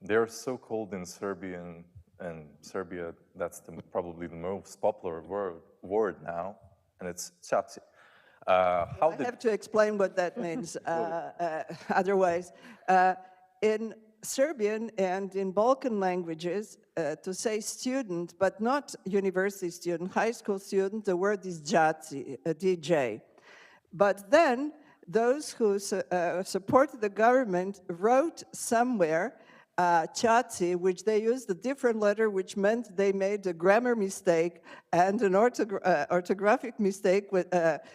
They're so-called in Serbian, and Serbia, that's probably the most popular word now, and it's chaci. I have to explain what that means, otherwise. In Serbian and in Balkan languages, to say student, but not university student, high school student, the word is đaci, a DJ. But then those who supported the government wrote somewhere Chaci, which they used a different letter, which meant they made a grammar mistake and an orthographic mistake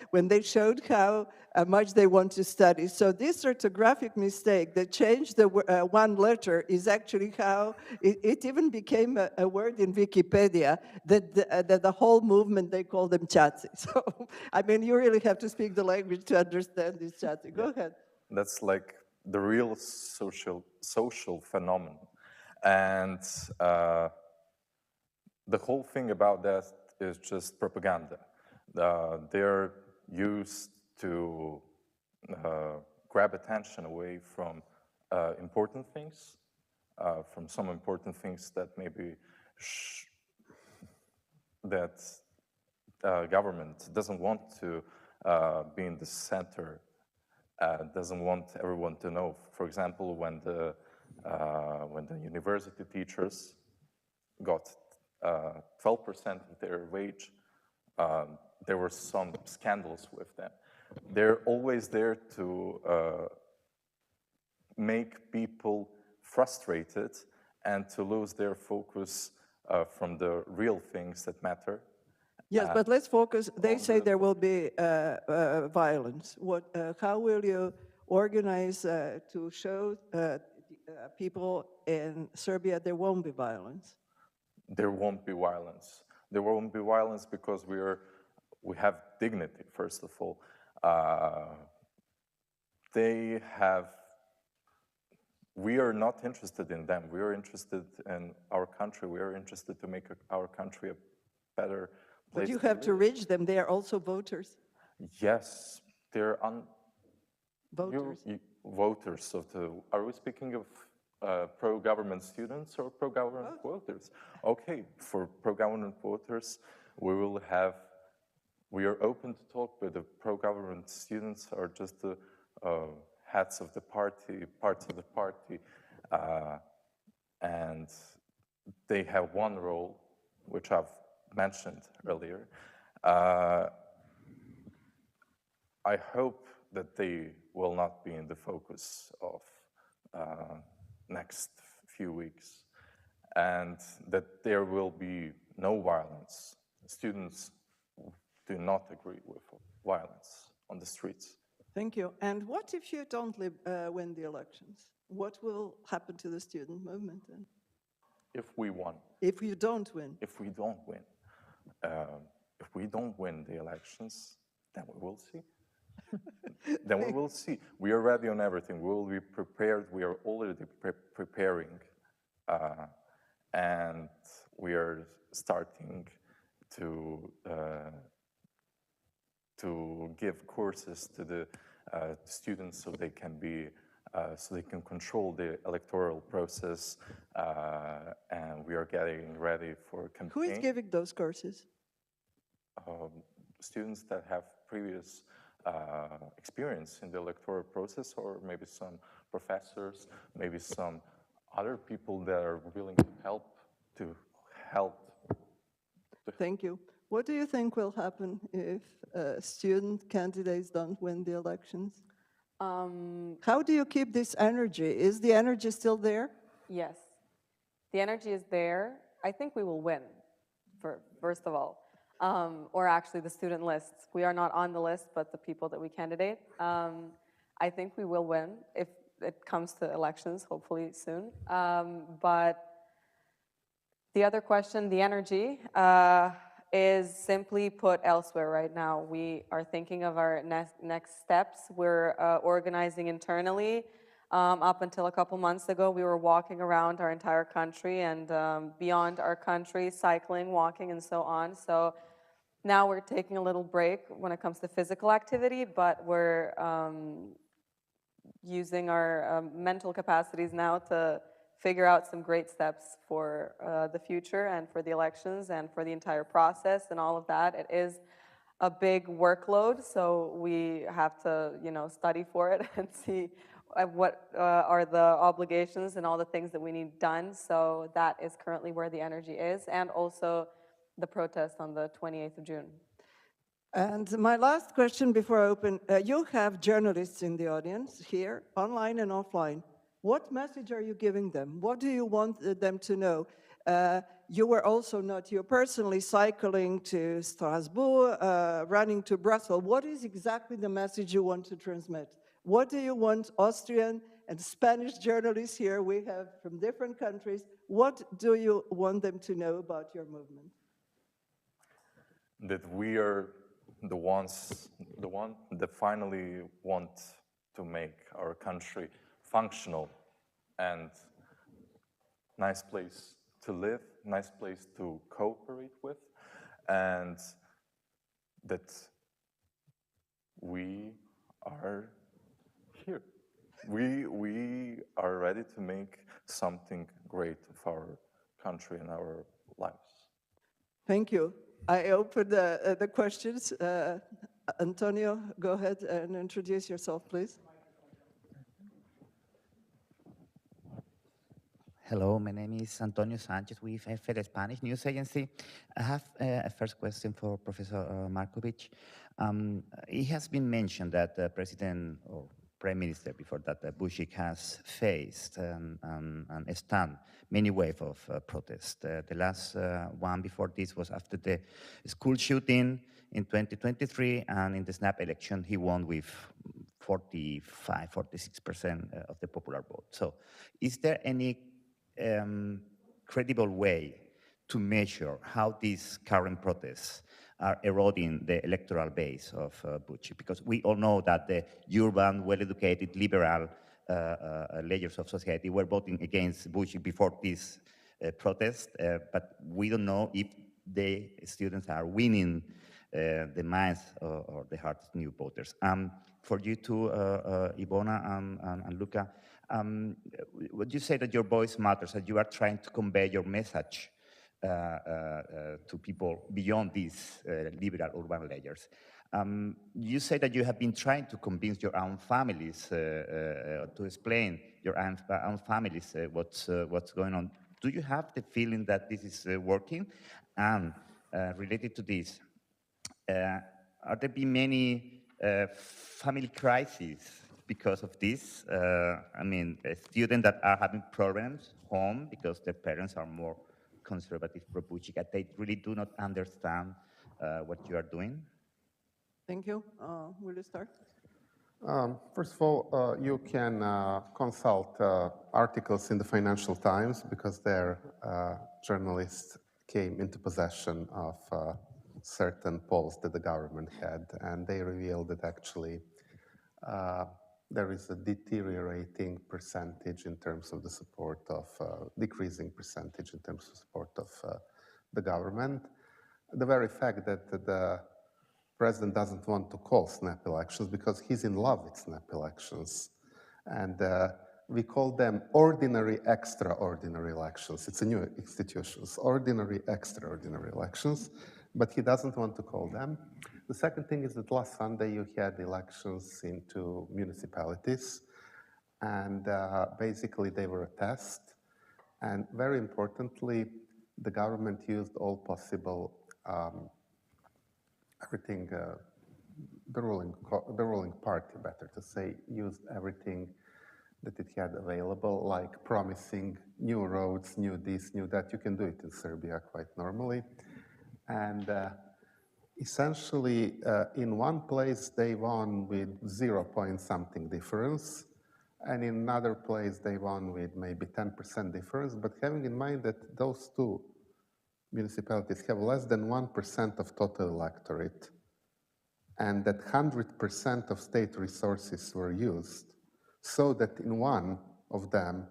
when they showed how much they want to study. So this orthographic mistake that changed the one letter is actually how it even became a word in Wikipedia that the whole movement, they call them Chaci. So, I mean, you really have to speak the language to understand this Chaci. Go ahead. That's like the real social phenomenon. And the whole thing about that is just propaganda. They're used to grab attention away from important things, from some important things that maybe that government doesn't want to be in the center, doesn't want everyone to know. For example, when the university teachers got 12% of their wage, there were some scandals with them. They're always there to make people frustrated and to lose their focus from the real things that matter. Yes, but let's focus. They say there will be violence. How will you organize to show people in Serbia there won't be violence? There won't be violence. There won't be violence because we have dignity, first of all. We are not interested in them. We are interested in our country. We are interested to make our country a better place. But you have to reach them. They are also voters. Yes, they're voters. Voters. Are we speaking of pro-government students or pro-government voters? Okay, for pro-government voters, we are open to talk, but the pro-government students are just the heads of the party, parts of the party, and they have one role, which I've mentioned earlier. I hope that they will not be in the focus of next few weeks, and that there will be no violence. Students do not agree with violence on the streets. Thank you. And what if you don't win the elections? What will happen to the student movement then? If we won. If you don't win. If we don't win. If we don't win the elections, then we will see. Then we will see. We are ready on everything. We will be prepared. We are already preparing. And we are starting to give courses to the students so they can be so they can control the electoral process, and we are getting ready for campaign. Who is giving those courses? Students that have previous experience in the electoral process, or maybe some professors, maybe some other people that are willing to help. Thank you. What do you think will happen if student candidates don't win the elections? How do you keep this energy? Is the energy still there? Yes, the energy is there. I think we will win, first of all. Or actually the student lists. We are not on the list, but the people that we candidate. I think we will win if it comes to elections, hopefully soon. But the other question, the energy, is simply put elsewhere right now. We are thinking of our next steps. We're organizing internally. Up until a couple months ago, we were walking around our entire country and beyond our country, cycling, walking, and so on. So now we're taking a little break when it comes to physical activity, but we're using our mental capacities now to figure out some great steps for the future and for the elections and for the entire process and all of that. It is a big workload, so we have to, study for it and see what are the obligations and all the things that we need done. So that is currently where the energy is, and also the protest on the 28th of June. And my last question before I open, you have journalists in the audience here, online and offline. What message are you giving them? What do you want them to know? You were also not you personally cycling to Strasbourg, running to Brussels. What is exactly the message you want to transmit? What do you want Austrian and Spanish journalists here, we have from different countries, what do you want them to know about your movement? That we are the one that finally want to make our country functional and nice place to live, nice place to cooperate with, and that we are here. We are ready to make something great of our country and our lives. Thank you. I open the questions. Antonio, go ahead and introduce yourself, please. Hello, my name is Antonio Sanchez with FL Spanish News Agency. I have a first question for Professor Markovic. It has been mentioned that the President or Prime Minister before that, Vučić, has faced and stand many waves of protest. The last one before this was after the school shooting in 2023, and in the snap election, he won with 46% of the popular vote. So is there any credible way to measure how these current protests are eroding the electoral base of Vučić? Because we all know that the urban, well-educated, liberal layers of society were voting against Vučić before this protest, but we don't know if the students are winning the minds or the hearts of new voters. For you two, Ivona and Luca, would you say that your voice matters, that you are trying to convey your message to people beyond these liberal urban layers? You say that you have been trying to convince your own families, to explain your own families what's going on. Do you have the feeling that this is working? And related to this, are there been many family crises because of this? I mean, students that are having problems home because their parents are more conservative pro-Vučić, and they really do not understand what you are doing? Thank you. Will you start? First of all, you can consult articles in the Financial Times, because their journalists came into possession of certain polls that the government had, and they revealed that actually there is a deteriorating percentage in terms of the support of, decreasing percentage in terms of support of the government. The very fact that the president doesn't want to call snap elections because he's in love with snap elections. And we call them ordinary extraordinary elections. It's a new institutions, ordinary extraordinary elections, but he doesn't want to call them. The second thing is that last Sunday you had elections into municipalities, and basically they were a test. And very importantly, the government used all possible, everything, the ruling party, better to say, used everything that it had available, like promising new roads, new this, new that. You can do it in Serbia quite normally. And essentially, in one place, they won with 0 point something difference. And in another place, they won with maybe 10% difference. But having in mind that those two municipalities have less than 1% of total electorate, and that 100% of state resources were used, so that in one of them,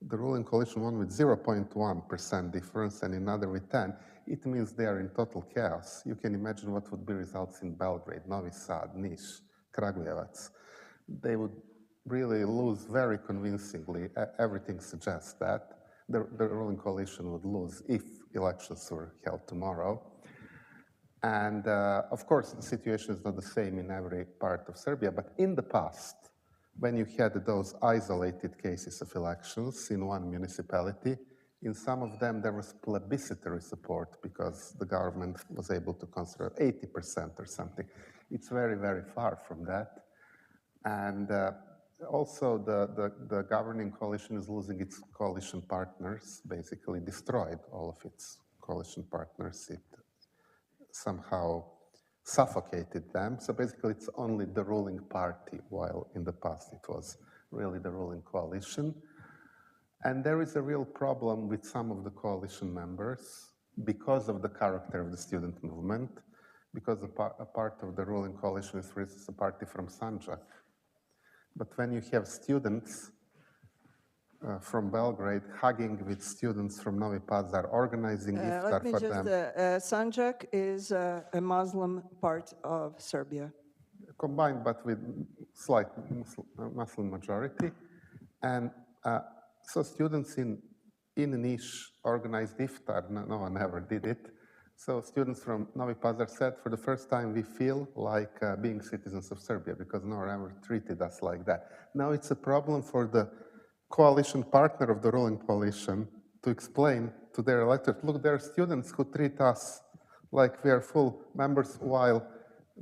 the ruling coalition won with 0.1% difference and another with 10, it means they are in total chaos. You can imagine what would be results in Belgrade, Novi Sad, Niš, Kragujevac. They would really lose very convincingly. Everything suggests that. The ruling coalition would lose if elections were held tomorrow. And of course, the situation is not the same in every part of Serbia, but in the past, when you had those isolated cases of elections in one municipality, in some of them there was plebiscitary support because the government was able to consider 80% or something. It's very, very far from that. And also the governing coalition is losing its coalition partners, basically destroyed all of its coalition partners. It somehow suffocated them. So basically it's only the ruling party, while in the past it was really the ruling coalition. And there is a real problem with some of the coalition members because of the character of the student movement, because a part of the ruling coalition is, for instance, a party from Sandžak. But when you have students from Belgrade hugging with students from Novi Pazar, organizing iftar for them. Sandžak is a Muslim part of Serbia. Combined, but with slight Muslim majority. And so students in Niš organized iftar. No one ever did it. So students from Novi Pazar said, for the first time, we feel like being citizens of Serbia because no one ever treated us like that. Now it's a problem for the coalition partner of the ruling coalition to explain to their electorate, look, there are students who treat us like we are full members, while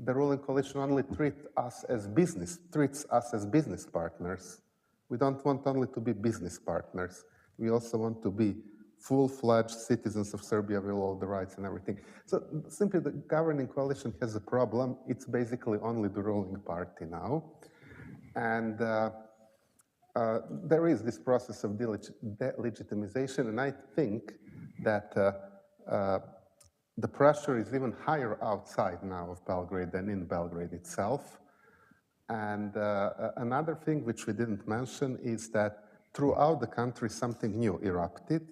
the ruling coalition only treats us as business partners. We don't want only to be business partners. We also want to be full-fledged citizens of Serbia with all the rights and everything. So simply the governing coalition has a problem. It's basically only the ruling party now. And there is this process of delegitimization, and I think that the pressure is even higher outside now of Belgrade than in Belgrade itself. And another thing which we didn't mention is that throughout the country something new erupted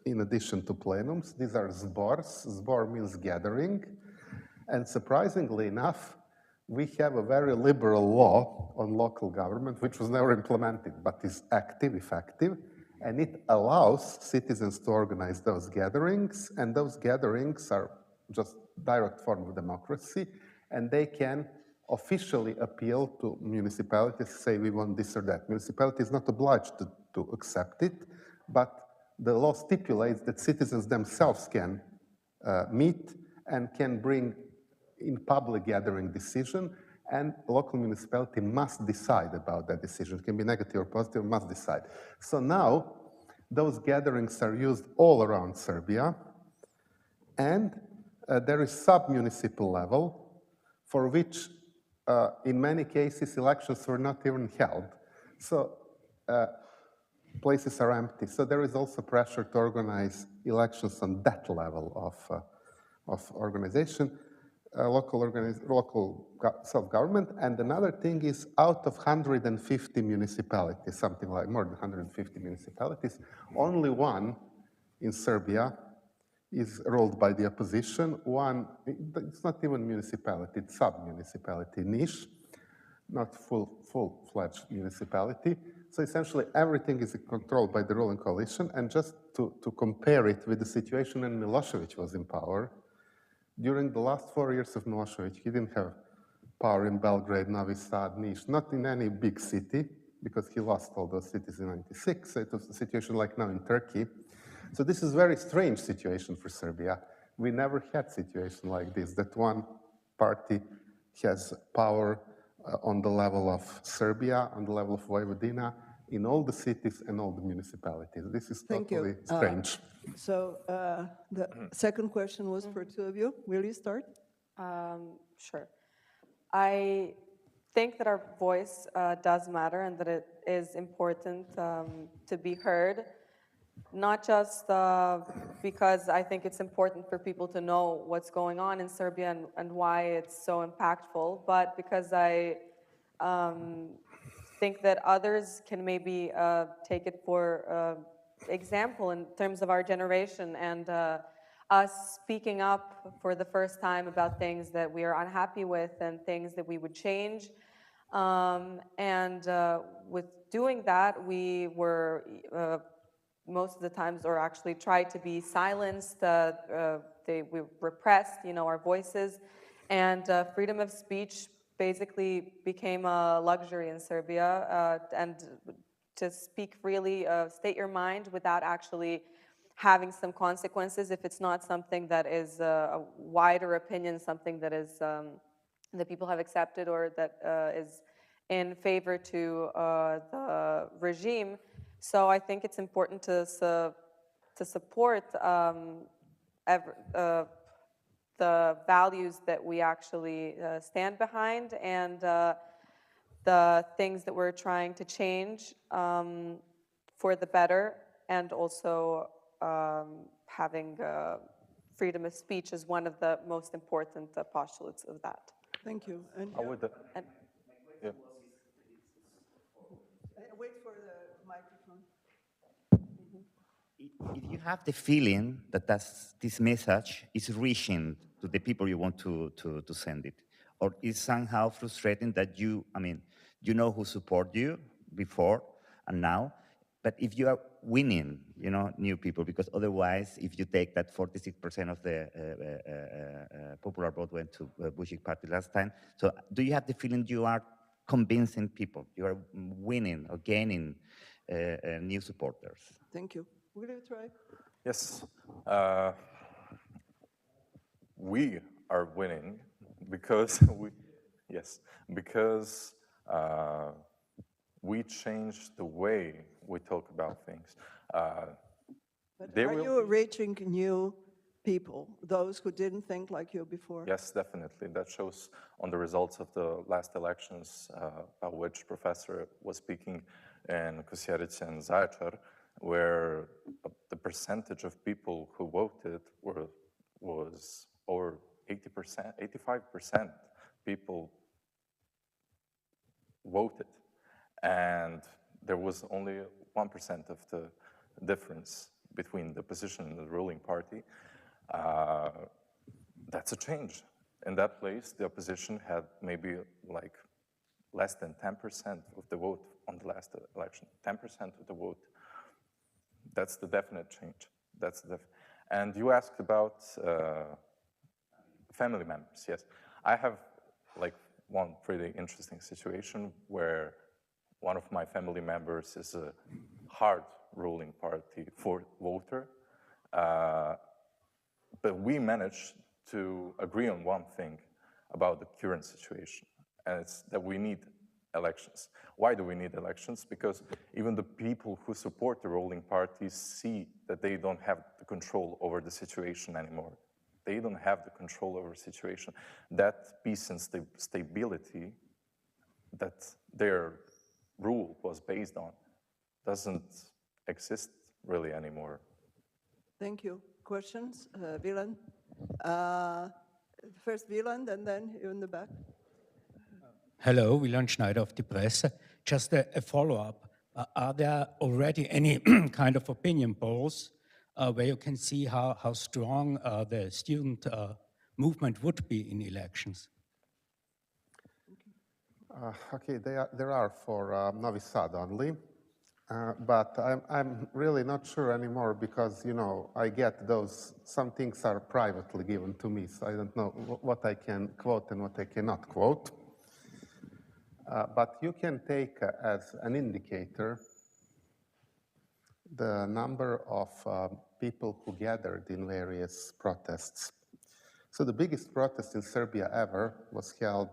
in addition to plenums. These are zbors. Zbor means gathering. And surprisingly enough, we have a very liberal law on local government, which was never implemented, but is active, effective, and it allows citizens to organize those gatherings, and those gatherings are just direct form of democracy, and they can officially appeal to municipalities, say we want this or that. Municipality is not obliged to accept it, but the law stipulates that citizens themselves can meet and can bring in public gathering decision, and local municipality must decide about that decision. It can be negative or positive, must decide. So now, those gatherings are used all around Serbia, and there is sub-municipal level, for which, in many cases, elections were not even held. So places are empty. So there is also pressure to organize elections on that level of organization. Local self-government. And another thing is, out of 150 municipalities, something like more than 150 municipalities, only one in Serbia is ruled by the opposition. One, it's not even municipality, it's sub-municipality, niche, not full-fledged municipality. So essentially everything is controlled by the ruling coalition. And just to compare it with the situation when Milosevic was in power, during the last 4 years of Milosevic, he didn't have power in Belgrade, Novi Sad, Niš, not in any big city, because he lost all those cities in '96. It was a situation like now in Turkey. So this is a very strange situation for Serbia. We never had a situation like this, that one party has power on the level of Serbia, on the level of Vojvodina, in all the cities and all the municipalities. This is totally strange. So the second question was for two of you. Will you start? Sure. I think that our voice does matter and that it is important to be heard, not just because I think it's important for people to know what's going on in Serbia and why it's so impactful, but because I think that others can maybe take it for example in terms of our generation and us speaking up for the first time about things that we are unhappy with and things that we would change. With doing that, we were most of the times, or actually tried to be silenced. We repressed, our voices, and freedom of speech basically became a luxury in Serbia. And to speak freely, state your mind without actually having some consequences, if it's not something that is a wider opinion, something that is that people have accepted or that is in favor to the regime. So I think it's important to support the values that we actually stand behind and the things that we're trying to change for the better, and also having freedom of speech is one of the most important postulates of that. Thank you. And I would, yeah. wait for the microphone. If you have the feeling that this message is reaching to the people you want to send it, or is somehow frustrating that you know who support you before and now, but if you are winning, new people, because otherwise, if you take that 46% of the popular vote went to Vučić party last time, so do you have the feeling you are convincing people, you are winning or gaining new supporters? Thank you. Will you try? Yes. We are winning because we changed the way we talk about things. But are you reaching new people, those who didn't think like you before? Yes, definitely. That shows on the results of the last elections, about which Professor was speaking in Kosjerić and Zaječar, where the percentage of people who voted was over 80%, 85% people voted. And there was only 1% of the difference between the opposition and the ruling party. That's a change. In that place, the opposition had maybe like less than 10% of the vote on the last election, 10% of the vote. That's the definite change. And you asked about family members. Yes, I have like one pretty interesting situation where one of my family members is a hard ruling party voter, but we managed to agree on one thing about the current situation, and it's that we need elections. Why do we need elections? Because even the people who support the ruling parties see that they don't have the control over the situation anymore. They don't have the control over the situation. That peace and stability that their rule was based on doesn't exist really anymore. Thank you. Questions? Wieland? First Wieland and then you in the back. Hello, Wieland Schneider of Die Presse. Just a follow-up. Are there already any kind of opinion polls where you can see how strong the student movement would be in elections. Okay, there are for Novi Sad only, but I'm really not sure anymore because, you know, I get those, some things are privately given to me, so I don't know what I can quote and what I cannot quote. But you can take as an indicator the number of people who gathered in various protests. So the biggest protest in Serbia ever was held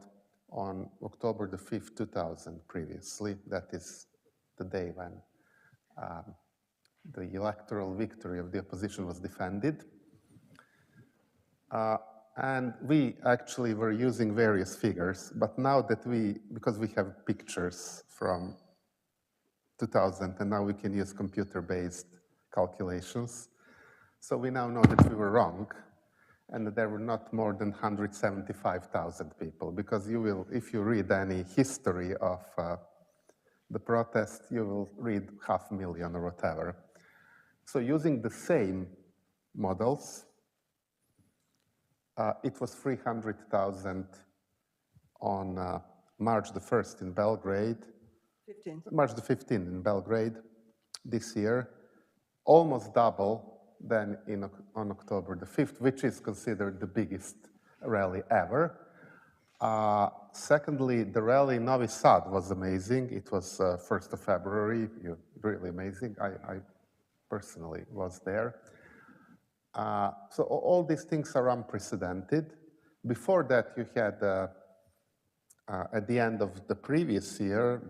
on October the 5th, 2000 previously. That is the day when the electoral victory of the opposition was defended. And we actually were using various figures, but now that because we have pictures from 2000 and now we can use computer-based calculations. So we now know that we were wrong and that there were not more than 175,000 people, because you will, if you read any history of the protest, you will read 500,000 or whatever. So using the same models, it was 300,000 on March the 1st in Belgrade, March the 15th in Belgrade this year, almost double than on October the 5th, which is considered the biggest rally ever. Secondly, the rally in Novi Sad was amazing. It was 1st of February, really amazing. I personally was there. So all these things are unprecedented. Before that, you had, at the end of the previous year,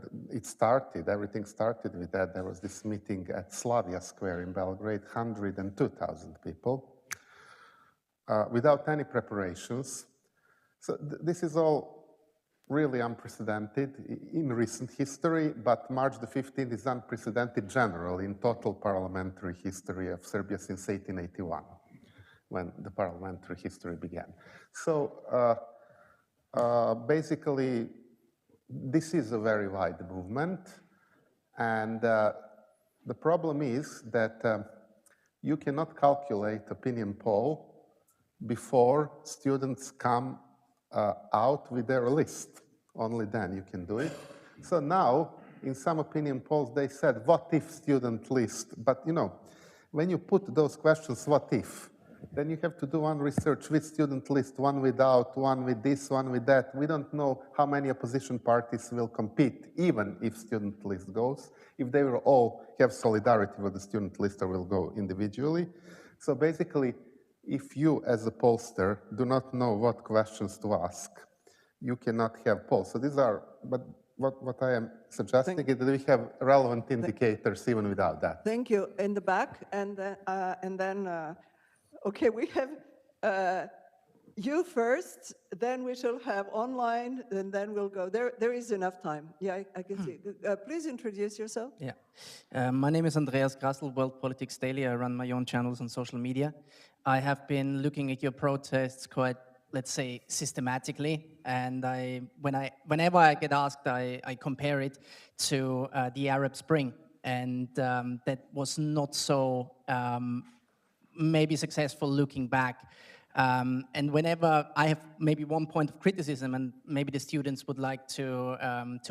everything started with that. There was this meeting at Slavia Square in Belgrade, 102,000 people, without any preparations. So this is all really unprecedented in recent history, but March the 15th is unprecedented generally in total parliamentary history of Serbia since 1881, when the parliamentary history began. So basically, this is a very wide movement, and the problem is that you cannot calculate opinion poll before students come out with their list. Only then you can do it. So now, in some opinion polls, they said, what if student list? But you know, when you put those questions, what if? Then you have to do one research with student list, one without, one with this, one with that. We don't know how many opposition parties will compete, even if student list goes, if they will all have solidarity with the student list or will go individually. So basically, if you, as a pollster, do not know what questions to ask, you cannot have polls. So these are, but what I am suggesting is that we have relevant indicators even without that. Thank you. In the back, and then okay, we have you first, then we shall have online, and then we'll go. There is enough time. Yeah, I can see. Please introduce yourself. Yeah. My name is Andreas Grassl, World Politics Daily. I run my own channels on social media. I have been looking at your protests quite, let's say, systematically, and whenever I get asked, I compare it to the Arab Spring, and that was not so maybe successful looking back. And whenever I have maybe one point of criticism, and maybe the students would like to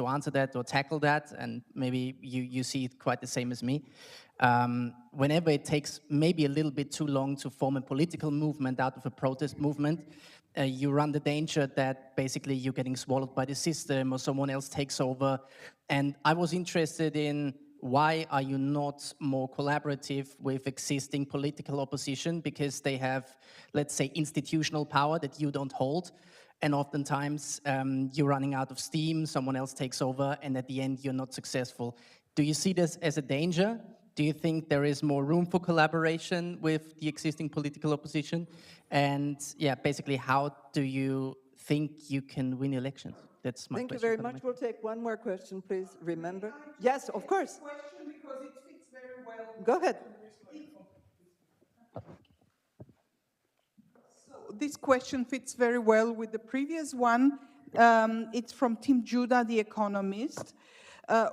answer that or tackle that, and maybe you see it quite the same as me. Whenever it takes maybe a little bit too long to form a political movement out of a protest movement, you run the danger that basically you're getting swallowed by the system or someone else takes over. And I was interested in, why are you not more collaborative with existing political opposition? Because they have, let's say, institutional power that you don't hold. And oftentimes you're running out of steam, someone else takes over, and at the end you're not successful. Do you see this as a danger? Do you think there is more room for collaboration with the existing political opposition? And yeah, basically, how do you think you can win elections? That's my question. Thank you very much. We'll take one more question, please. Remember. Yes, of course. Question, because it fits very well. Go ahead. So this question fits very well with the previous one. It's from Tim Judah, The Economist.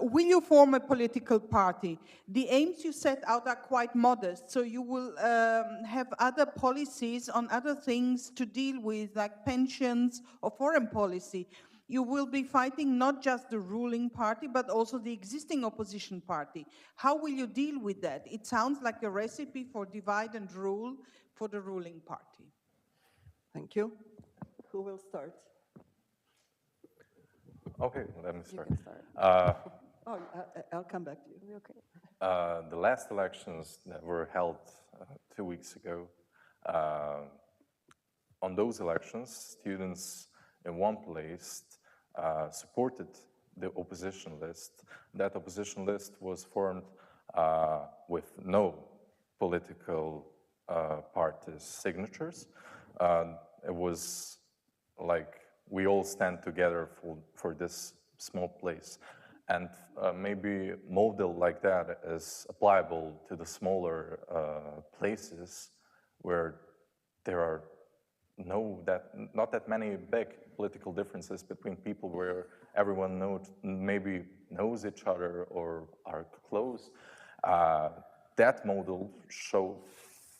will you form a political party? The aims you set out are quite modest, so you will have other policies on other things to deal with, like pensions or foreign policy. You will be fighting not just the ruling party, but also the existing opposition party. How will you deal with that? It sounds like a recipe for divide and rule for the ruling party. Thank you. Who will start? Okay, let me start. You can start. I'll come back to you. Okay. The last elections that were held 2 weeks ago, on those elections, students in one place supported the opposition list. That opposition list was formed with no political party's signatures. It was like we all stand together for this small place. And maybe a model like that is applicable to the smaller places where there are not that many big political differences between people, where everyone maybe knows each other or are close. That model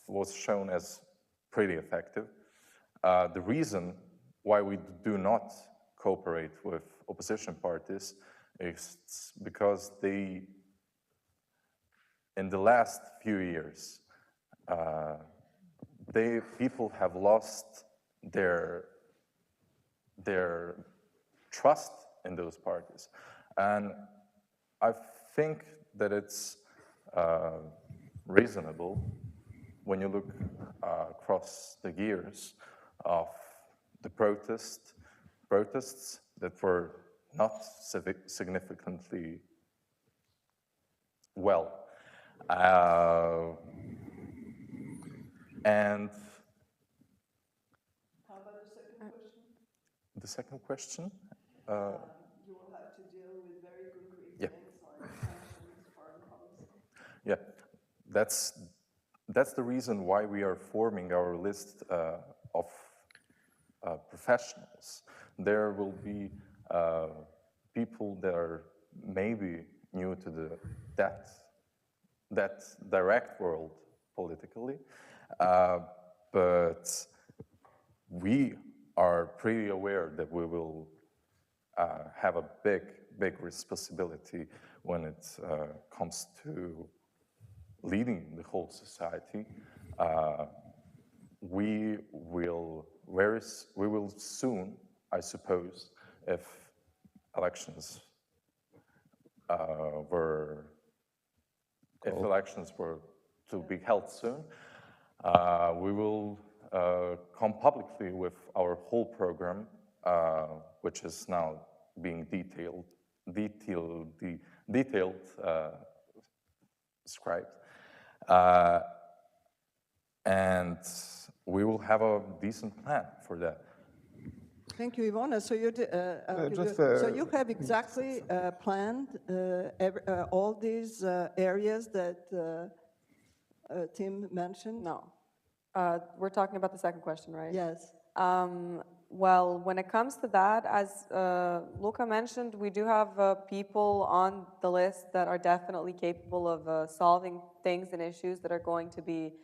was shown as pretty effective. The reason why we do not cooperate with opposition parties is because in the last few years, people have lost their trust in those parties. And I think that it's reasonable when you look across the years of the protests that were not significantly well. And How about the second question? the second question? You will have to deal with very concrete things like sanctions, foreign policy. Yeah, that's the reason why we are forming our list of professionals. There will be people that are maybe new to that direct world politically, but we are pretty aware that we will have a big responsibility when it comes to leading the whole society. We will soon, I suppose, if elections were to be held soon, we will come publicly with our whole program, which is now being described, and we will have a decent plan for that. Thank you, Ivona. So you have exactly planned all these areas that Tim mentioned? No. We're talking about the second question, right? Yes. Well, when it comes to that, as Luca mentioned, we do have people on the list that are definitely capable of solving things and issues that are going to be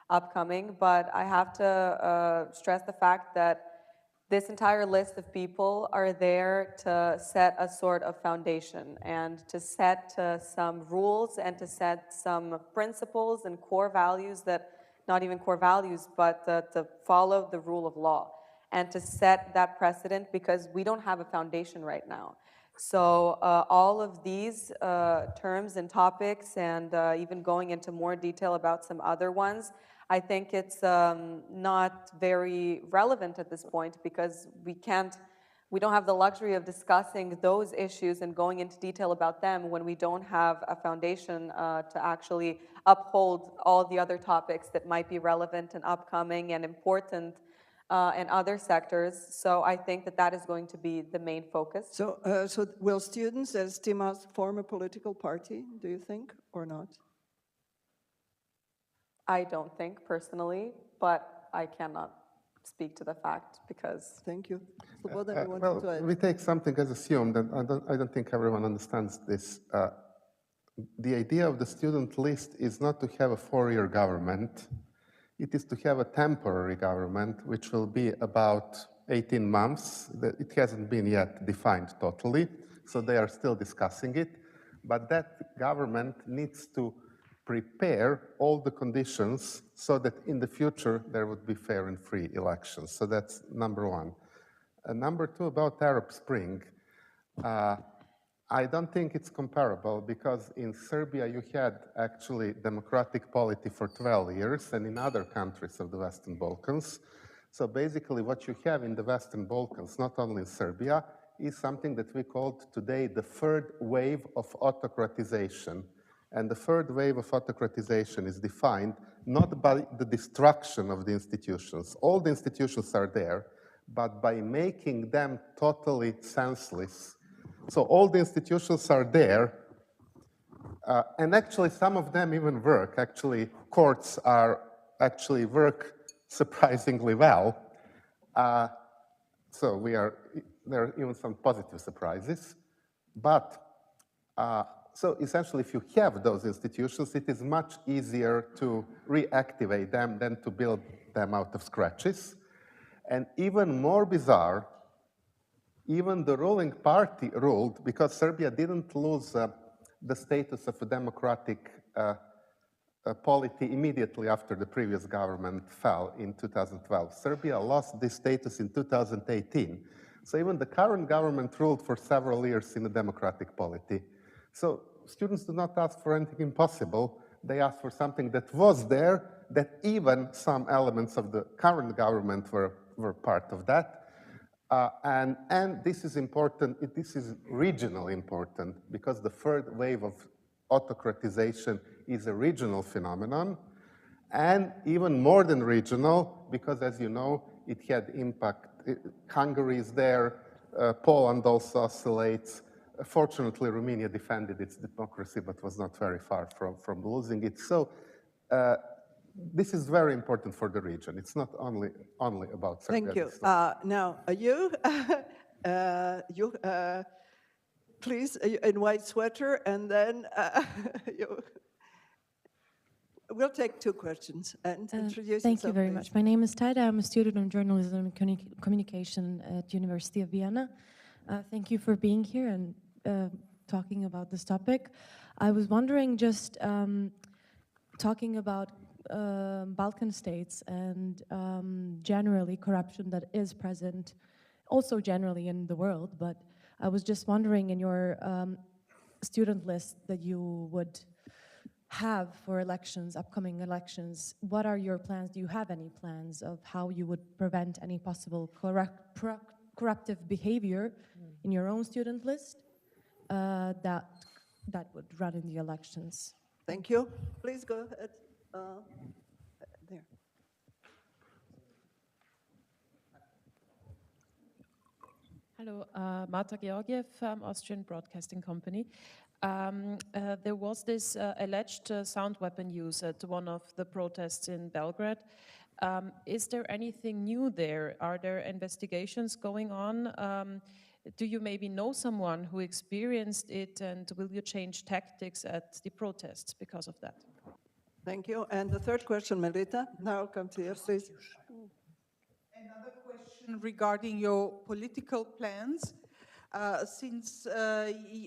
upcoming. But I have to stress the fact that this entire list of people are there to set a sort of foundation and to set some rules and to set some principles and core values that, not even core values, but to follow the rule of law and to set that precedent, because we don't have a foundation right now. So all of these terms and topics, and even going into more detail about some other ones, I think it's not very relevant at this point, because we don't have the luxury of discussing those issues and going into detail about them when we don't have a foundation to actually uphold all the other topics that might be relevant and upcoming and important in other sectors. So I think that is going to be the main focus. So will students at STIMAS form a political party, do you think, or not? I don't think personally, but I cannot speak to the fact, because... Thank you. Slobodan, you wanted Well, to add? we take something as assumed, and I don't think everyone understands this. The idea of the student list is not to have a 4-year government. It is to have a temporary government, which will be about 18 months. It hasn't been yet defined totally, so they are still discussing it. But that government needs to prepare all the conditions so that in the future there would be fair and free elections. So that's number one. Number two, about Arab Spring. I don't think it's comparable because in Serbia you had actually democratic polity for 12 years and in other countries of the Western Balkans. So basically what you have in the Western Balkans, not only in Serbia, is something that we called today the third wave of autocratization. And the third wave of autocratization is defined not by the destruction of the institutions. All the institutions are there, but by making them totally senseless. So all the institutions are there, and actually some of them even work. Actually, courts actually work surprisingly well. So there are even some positive surprises. But so essentially, if you have those institutions, it is much easier to reactivate them than to build them out of scratches. And even more bizarre, even the ruling party ruled, because Serbia didn't lose the status of a democratic polity immediately after the previous government fell in 2012. Serbia lost this status in 2018. So even the current government ruled for several years in a democratic polity. So students do not ask for anything impossible. They ask for something that was there, that even some elements of the current government were part of that. And this is important, this is regionally important, because the third wave of autocratization is a regional phenomenon, and even more than regional, because as you know, it had impact. Hungary is there, Poland also oscillates. Fortunately, Romania defended its democracy, but was not very far from losing it. So this is very important for the region. It's not only about Serbia. Thank you. Now, you please, in white sweater, and then we'll take 2 questions and introduce Thank you yourself, very please. much. My name is Tada. I'm a student of journalism and communication at University of Vienna. Thank you for being here and talking about this topic. I was wondering, just talking about Balkan states and generally corruption that is present, also generally in the world, but I was just wondering, in your student list that you would have for elections, upcoming elections, what are your plans? Do you have any plans of how you would prevent any possible corruptive behavior in your own student list that would run in the elections? Thank you. Please go ahead. There. Hello, Marta Georgiev, Austrian Broadcasting Company. There was this alleged sound weapon use at one of the protests in Belgrade. Is there anything new there? Are there investigations going on? Do you maybe know someone who experienced it, and will you change tactics at the protests because of that? Thank you. And the third question, Melita. Now I'll come to you, please. Another question regarding your political plans. Since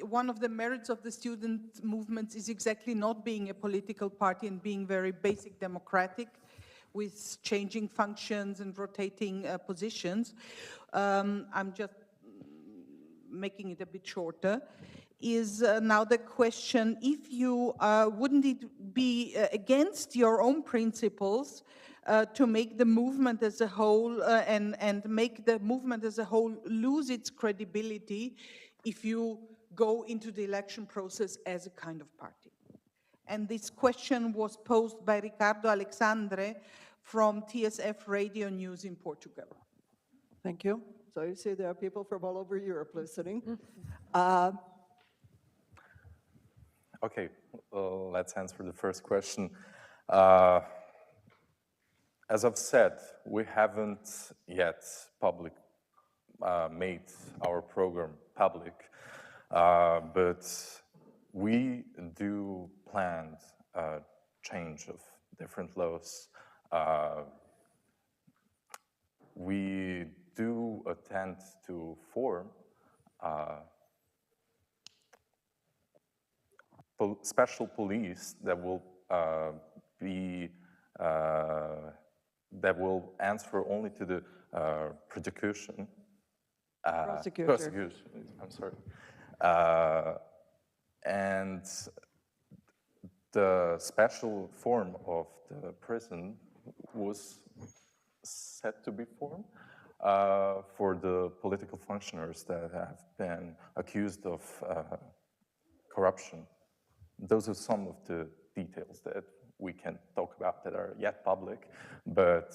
one of the merits of the student movements is exactly not being a political party and being very basic democratic with changing functions and rotating positions, I'm just making it a bit shorter, is now the question, if you, wouldn't it be against your own principles to make the movement as a whole and make the movement as a whole lose its credibility if you go into the election process as a kind of party? And this question was posed by Ricardo Alexandre from TSF Radio News in Portugal. Thank you. So you see there are people from all over Europe listening. Okay, let's answer the first question. As I've said, we haven't yet made our program public, but we do plan change of different laws. We do attempt to form special police that will that will answer only to the prosecution. Prosecution, I'm sorry. And the special form of the prison was set to be formed for the political functionaries that have been accused of corruption. Those are some of the details that we can talk about that are yet public, but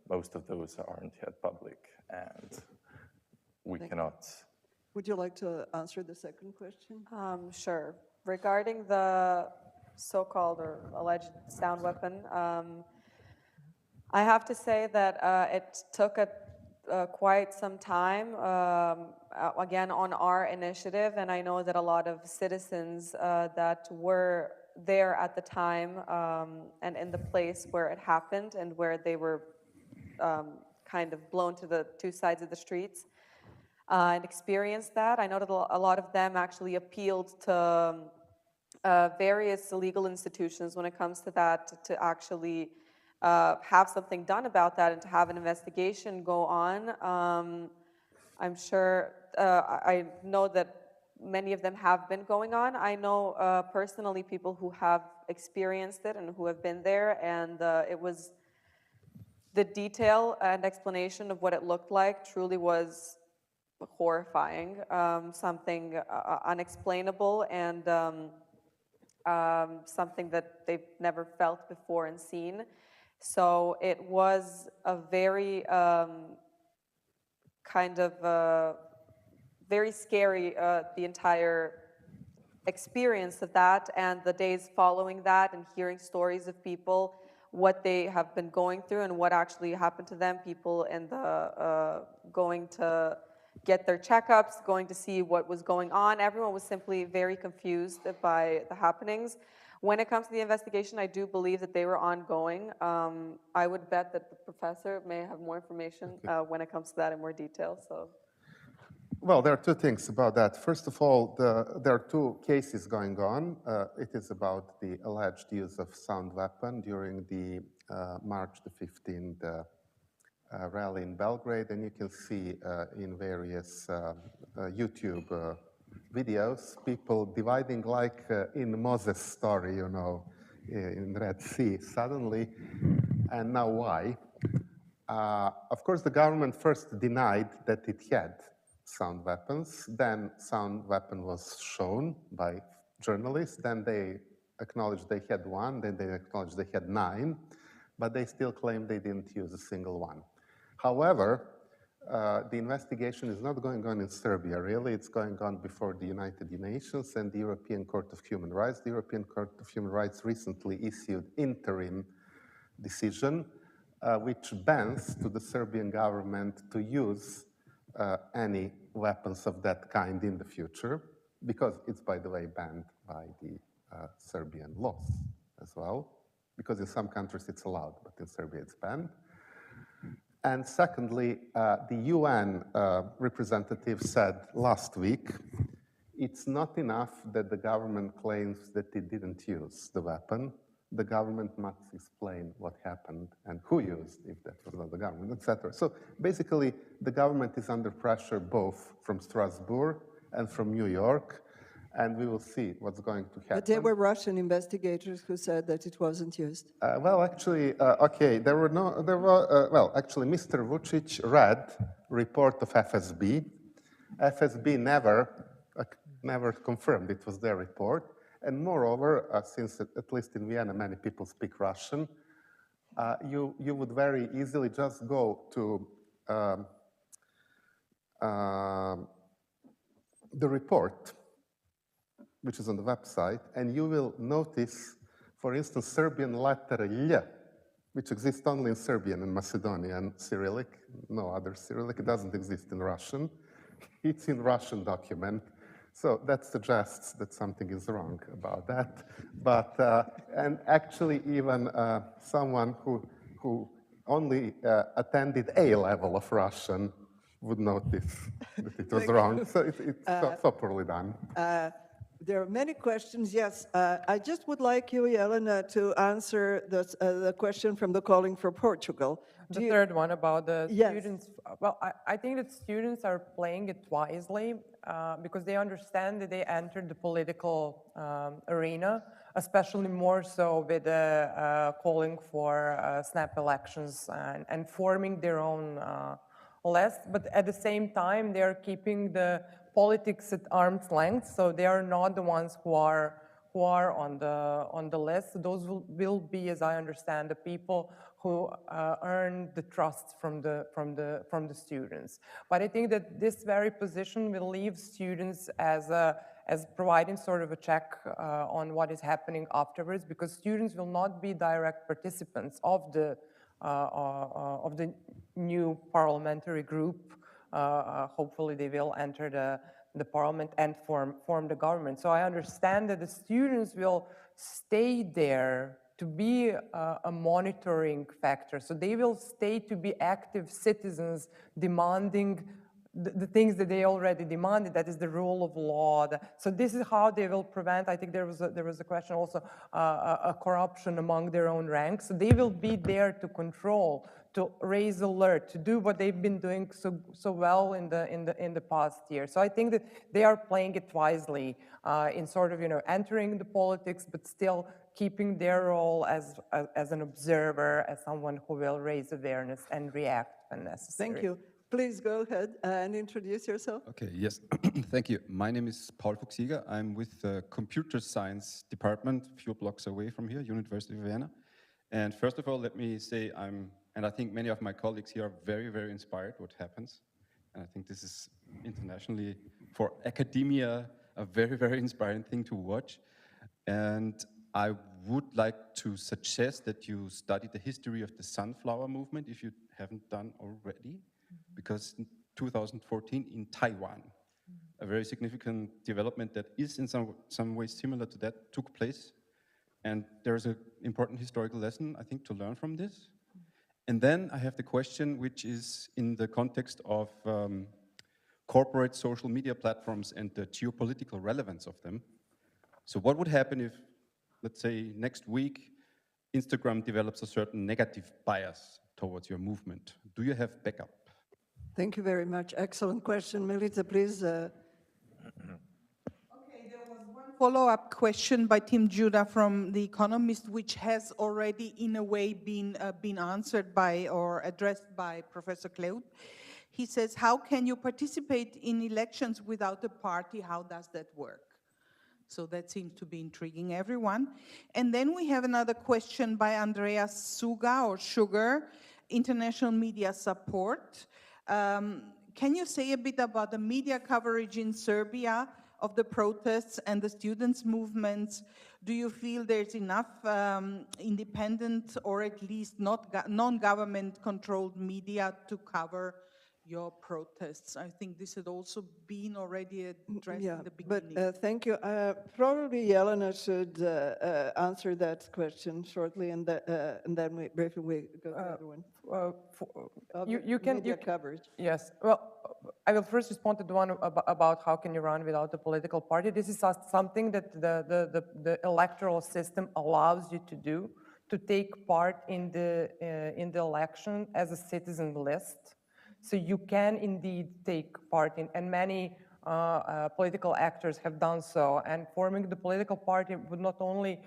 most of those aren't yet public, and we cannot. Would you like to answer the second question? Sure. Regarding the so-called or alleged sound weapon, I have to say that it took quite some time, again, on our initiative, and I know that a lot of citizens that were there at the time and in the place where it happened and where they were kind of blown to the two sides of the streets and experienced that. I know that a lot of them actually appealed to various legal institutions when it comes to that, to actually have something done about that and to have an investigation go on. I'm sure, I know that many of them have been going on. I know personally people who have experienced it and who have been there, and it was, the detail and explanation of what it looked like truly was horrifying, something unexplainable, and something that they've never felt before and seen. So it was a very kind of very scary, the entire experience of that, and the days following that, and hearing stories of people, what they have been going through and what actually happened to them, people in the going to get their checkups, going to see what was going on. Everyone was simply very confused by the happenings. When it comes to the investigation, I do believe that they were ongoing. I would bet that the professor may have more information when it comes to that in more detail. So, well, there are two things about that. First of all, there are two cases going on. It is about the alleged use of sound weapon during the March the 15th rally in Belgrade, and you can see in various YouTube videos, people dividing like in Moses' story, you know, in Red Sea, suddenly. And now why? Of course, the government first denied that it had sound weapons. Then sound weapon was shown by journalists. Then they acknowledged they had one. Then they acknowledged they had 9. But they still claim they didn't use a single one. However, the investigation is not going on in Serbia, really. It's going on before the United Nations and the European Court of Human Rights. The European Court of Human Rights recently issued interim decision which bans to the Serbian government to use any weapons of that kind in the future, because it's, by the way, banned by the Serbian laws as well, because in some countries it's allowed, but in Serbia it's banned. And secondly, the UN representative said last week, it's not enough that the government claims that it didn't use the weapon. The government must explain what happened and who used, if that was not the government, etc. So basically, the government is under pressure both from Strasbourg and from New York, and we will see what's going to happen. But there were Russian investigators who said that it wasn't used. Well, actually, okay, well, actually, Mr. Vučić read report of FSB. FSB never confirmed it was their report. And moreover, since at least in Vienna many people speak Russian, you would very easily just go to the report, which is on the website, and you will notice, for instance, Serbian letter L which exists only in Serbian and Macedonian Cyrillic, no other Cyrillic. It doesn't exist in Russian. It's in Russian document. So that suggests that something is wrong about that. But, and actually even someone who only attended A level of Russian would notice that it was wrong. So it's so poorly done. There are many questions. Yes, I just would like you, Jelena, to answer the question from the calling for Portugal. The third one about the Yes. students. Well, I think that students are playing it wisely because they understand that they entered the political arena, especially more so with calling for snap elections and forming their own list. But at the same time, they are keeping the politics at arm's length, so they are not the ones who are on the list. Those will be, as I understand, the people who earn the trust from the students. But I think that this very position will leave students as providing sort of a check on what is happening afterwards, because students will not be direct participants of the new parliamentary group. Hopefully they will enter the parliament and form the government. So I understand that the students will stay there to be a monitoring factor. So they will stay to be active citizens demanding the things that they already demanded, that is the rule of law. So this is how they will prevent, I think there was a question also, a corruption among their own ranks. So they will be there to control, to raise alert, to do what they've been doing so well in the past year. So I think that they are playing it wisely in sort of, entering the politics, but still keeping their role as an observer, as someone who will raise awareness and react when necessary. Thank you. Please go ahead and introduce yourself. Okay, yes, thank you. My name is Paul Fuchsiger. I'm with the Computer Science Department, a few blocks away from here, University of Vienna. And first of all, let me say and I think many of my colleagues here are very, very inspired what happens. And I think this is internationally, for academia, a very, very inspiring thing to watch. And I would like to suggest that you study the history of the sunflower movement, if you haven't done already, because in 2014 in Taiwan, a very significant development that is in some ways similar to that took place. And there's an important historical lesson, I think, to learn from this. And then I have the question, which is in the context of corporate social media platforms and the geopolitical relevance of them. So what would happen if, let's say, next week, Instagram develops a certain negative bias towards your movement? Do you have backup? Thank you very much. Excellent question. Milica, please. Okay, there was one follow-up question by Tim Judah from The Economist, which has already, in a way, been answered by or addressed by Professor Kleut. He says, how can you participate in elections without a party? How does that work? So that seems to be intriguing everyone. And then we have another question by Andreas Sugar, International Media Support. Can you say a bit about the media coverage in Serbia of the protests and the students' movements? Do you feel there's enough independent or at least non-government controlled media to cover your protests? I think this had also been already addressed in the beginning. But thank you. Probably Jelena should answer that question shortly, and then we briefly go to the other one. You can media coverage. Yes. Well, I will first respond to the one about how can you run without a political party. This is something that the electoral system allows you to do, to take part in the election as a citizen list. So you can indeed take part in, and many political actors have done so. And forming the political party would not only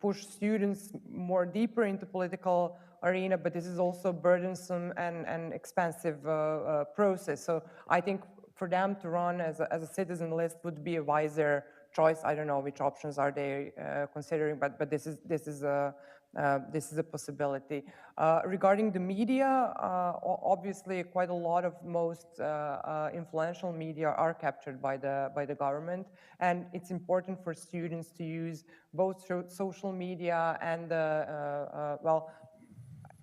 push students more deeper into political arena, but this is also burdensome and expensive process. So I think for them to run as a citizen list would be a wiser choice. I don't know which options are they considering, but this is this is a possibility. Regarding the media, obviously quite a lot of most influential media are captured by the government, and it's important for students to use both social media and well,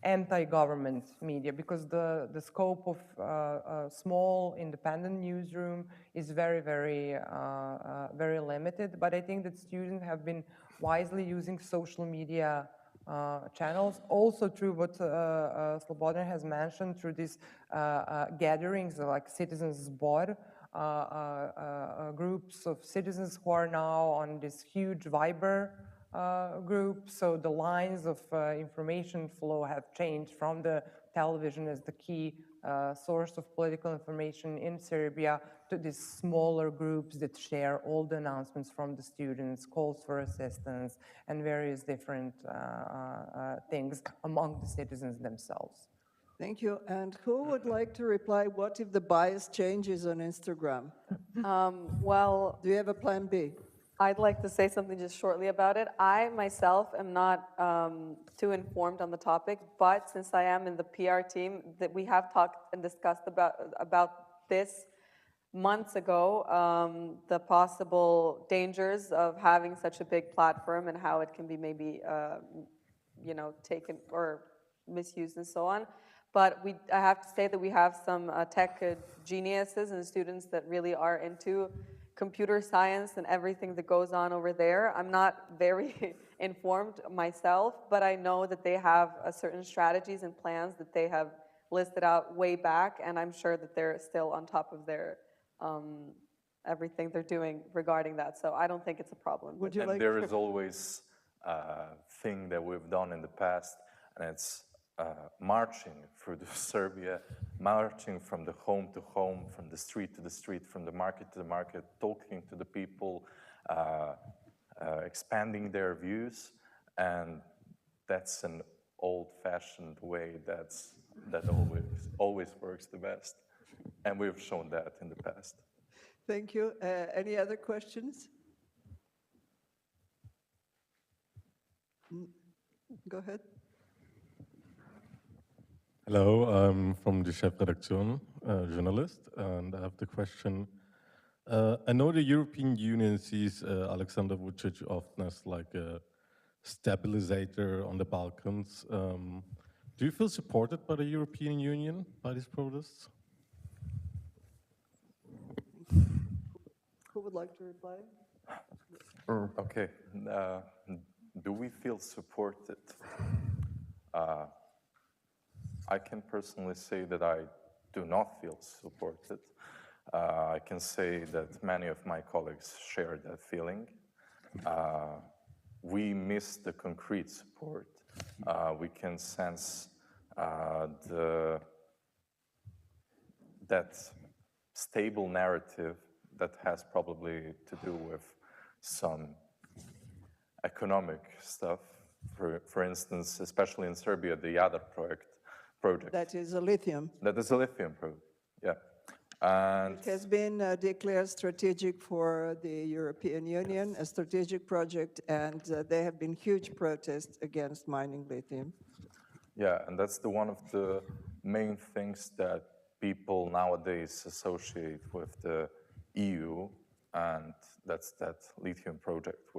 anti-government media, because the scope of small independent newsroom is very, very limited. But I think that students have been wisely using social media channels, also through what Slobodan has mentioned, through these gatherings like Citizens Zbor, groups of citizens who are now on this huge Viber group. So the lines of information flow have changed from the television as the key source of political information in Serbia to these smaller groups that share all the announcements from the students, calls for assistance, and various different things among the citizens themselves. Thank you. And who would like to reply? What if the bias changes on Instagram? Well, do you have a plan B? I'd like to say something just shortly about it. I myself am not too informed on the topic, but since I am in the PR team, that we have talked and discussed about this months ago, the possible dangers of having such a big platform and how it can be maybe, you know, taken or misused and so on. But I have to say that we have some tech geniuses and students that really are into computer science and everything that goes on over there. I'm not very informed myself, but I know that they have certain strategies and plans that they have listed out way back, and I'm sure that they're still on top of their everything they're doing regarding that. So I don't think it's a problem. Would you and like there is always a thing that we've done in the past, and it's marching through Serbia, marching from the home to home, from the street to the street, from the market to the market, talking to the people, expanding their views, and that's an old-fashioned way that always works the best, and we've shown that in the past. Thank you. Any other questions? Go ahead. Hello, I'm from the Chefredaktion, journalist, and I have the question. I know the European Union sees Alexander Vučić often as like a stabilizer on the Balkans. Do you feel supported by the European Union, by these protests? Who would like to reply? Okay. Do we feel supported? I can personally say that I do not feel supported. I can say that many of my colleagues share that feeling. We miss the concrete support. We can sense that stable narrative that has probably to do with some economic stuff. For instance, especially in Serbia, the other project. That is a lithium. That is a lithium project, yeah. And it has been declared strategic for the European Union, a strategic project, and there have been huge protests against mining lithium. Yeah, and that's one of the main things that people nowadays associate with the EU, and that's that lithium project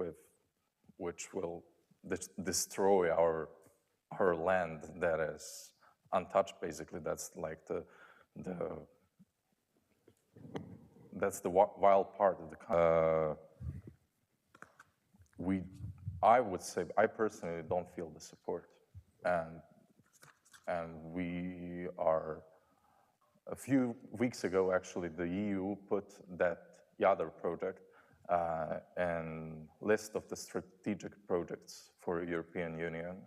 which will destroy our land that is untouched, basically. That's like that's the wild part of the I would say, I personally don't feel the support, and we are, a few weeks ago actually, the EU put that Jadar project and list of the strategic projects for European Union,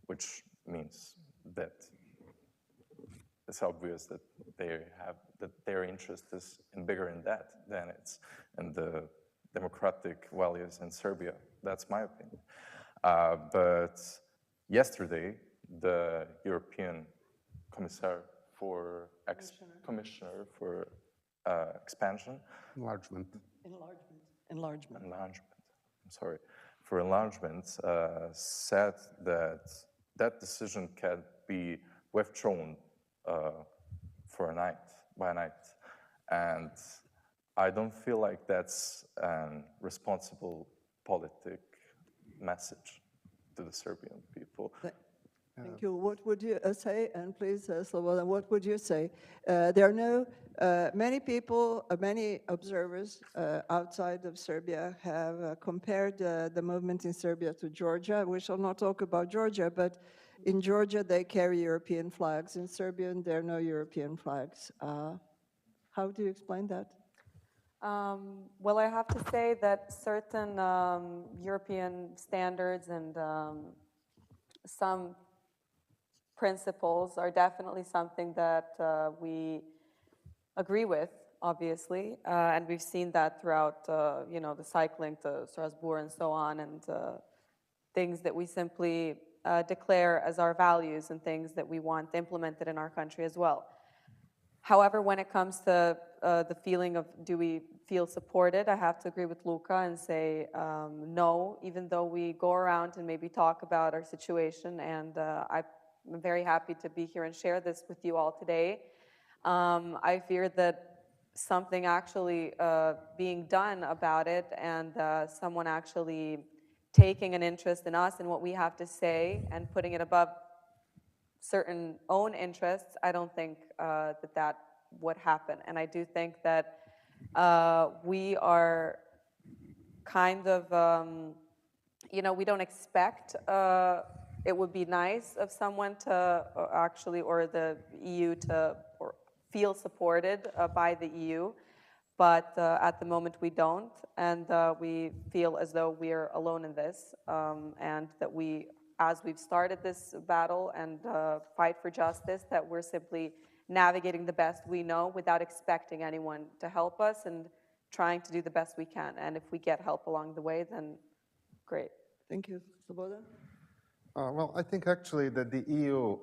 which means that it's obvious that their interest is bigger in that than it's in the democratic values in Serbia. That's my opinion. But yesterday, the European Commissioner for Expansion. Enlargement. I'm sorry. for enlargement said that that decision can be withdrawn for a night, by night. And I don't feel like that's a responsible politic message to the Serbian people. Thank you. What would you say? And please, Slobodan, what would you say? There are no, many people, many observers outside of Serbia have compared the movement in Serbia to Georgia. We shall not talk about Georgia, but in Georgia they carry European flags. In Serbia there are no European flags. How do you explain that? Well, I have to say that certain European standards and some principles are definitely something that we agree with, obviously, and we've seen that throughout, you know, the cycling to Strasbourg and so on, and things that we simply declare as our values and things that we want implemented in our country as well. However, when it comes to the feeling of do we feel supported, I have to agree with Luka and say no, even though we go around and maybe talk about our situation, and I'm very happy to be here and share this with you all today. I fear that something actually being done about it and someone actually taking an interest in us and what we have to say and putting it above certain own interests, I don't think that would happen. And I do think that we are kind of, you know, we don't expect, it would be nice of someone to actually, or the EU to feel supported by the EU, but at the moment we don't, and we feel as though we're alone in this, and that we, as we've started this battle and fight for justice, that we're simply navigating the best we know without expecting anyone to help us and trying to do the best we can. And if we get help along the way, then great. Thank you. Slobodan? Well, I think actually that the EU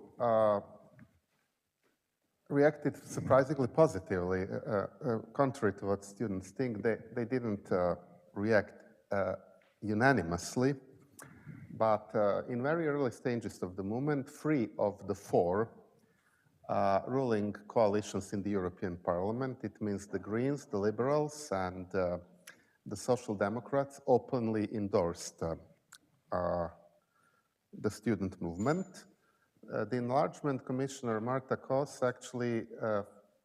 reacted surprisingly positively, contrary to what students think. They didn't react unanimously, but in very early stages of the movement, 3 of the 4 ruling coalitions in the European Parliament, it means the Greens, the Liberals, and the Social Democrats, openly endorsed the student movement. The Enlargement Commissioner Marta Kos actually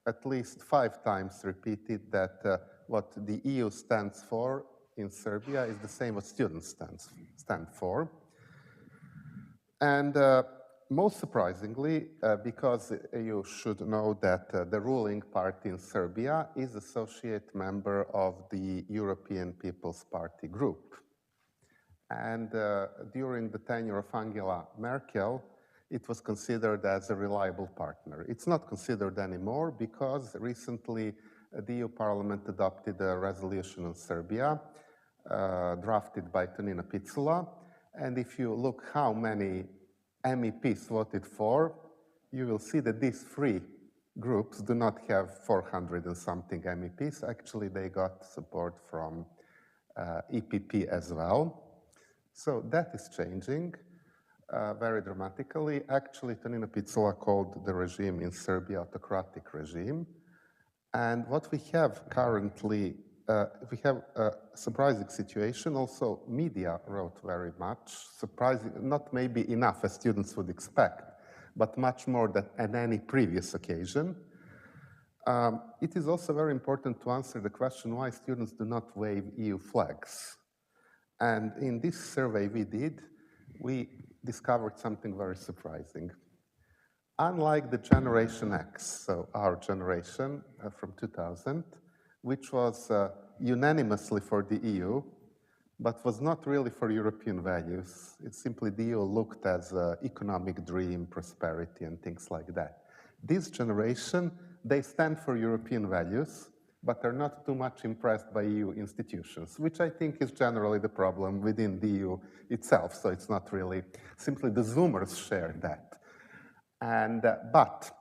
at least 5 times repeated that what the EU stands for in Serbia is the same what students stand for. And most surprisingly, because you should know that the ruling party in Serbia is associate member of the European People's Party group. And during the tenure of Angela Merkel, it was considered as a reliable partner. It's not considered anymore because recently the EU Parliament adopted a resolution on Serbia, drafted by Tonina Picula. And if you look how many MEPs voted for, you will see that these 3 groups do not have 400 and something MEPs. Actually, they got support from EPP as well. So that is changing very dramatically. Actually, Tonina Picula called the regime in Serbia autocratic regime. And what we have currently, we have a surprising situation. Also, media wrote very much, surprising, not maybe enough as students would expect, but much more than at any previous occasion. It is also very important to answer the question why students do not wave EU flags. And in this survey we did, we discovered something very surprising. Unlike the Generation X, so our generation from 2000, which was unanimously for the EU, but was not really for European values. It's simply the EU looked as an economic dream, prosperity, and things like that. This generation, they stand for European values, but are not too much impressed by EU institutions, which I think is generally the problem within the EU itself. So it's not really, simply the Zoomers share that. And, but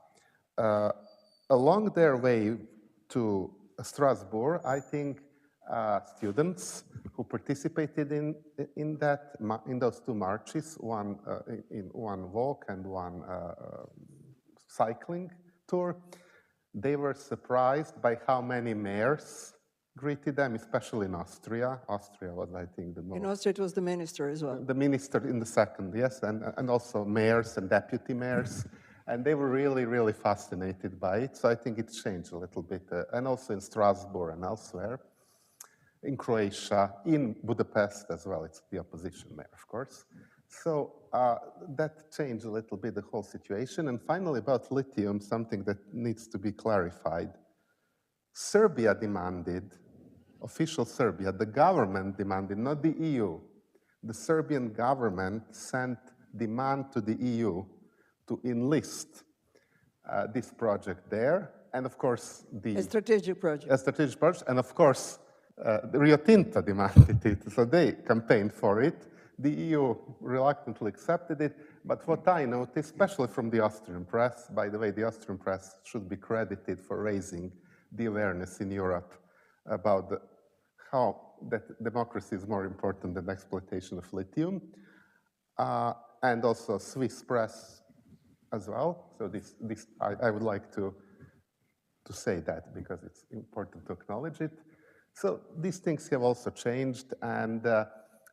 along their way to Strasbourg, I think students who participated in those two marches, one in one walk and one cycling tour. They were surprised by how many mayors greeted them, especially in Austria. Austria was, I think, the most. In Austria, it was the minister as well. The minister in the second, yes, and also mayors and deputy mayors. And they were really, really fascinated by it. So I think it changed a little bit. And also in Strasbourg and elsewhere. In Croatia, in Budapest as well. It's the opposition mayor, of course. So that changed a little bit the whole situation. And finally, about lithium, something that needs to be clarified. Serbia demanded, official Serbia, the government demanded, not the EU. The Serbian government sent demand to the EU to enlist this project there. And of course, a strategic project. A strategic project. And of course, Rio Tinto demanded it. So they campaigned for it. The EU reluctantly accepted it. But what I noticed, especially from the Austrian press, by the way, the Austrian press should be credited for raising the awareness in Europe about how that democracy is more important than exploitation of lithium, and also Swiss press as well. So I would like to say that because it's important to acknowledge it. So these things have also changed, and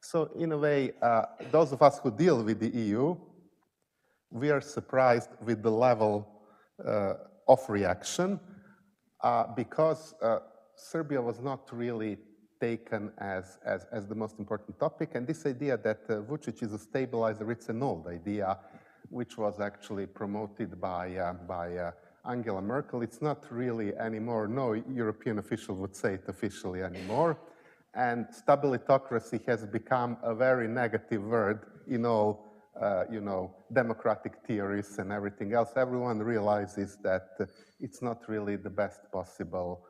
so in a way, those of us who deal with the EU, we are surprised with the level of reaction. Because Serbia was not really taken as the most important topic. And this idea that Vučić is a stabilizer, it's an old idea, which was actually promoted by Angela Merkel. It's not really anymore. No European official would say it officially anymore. And stabilitocracy has become a very negative word in all democratic theories and everything else. Everyone realizes that it's not really the best possible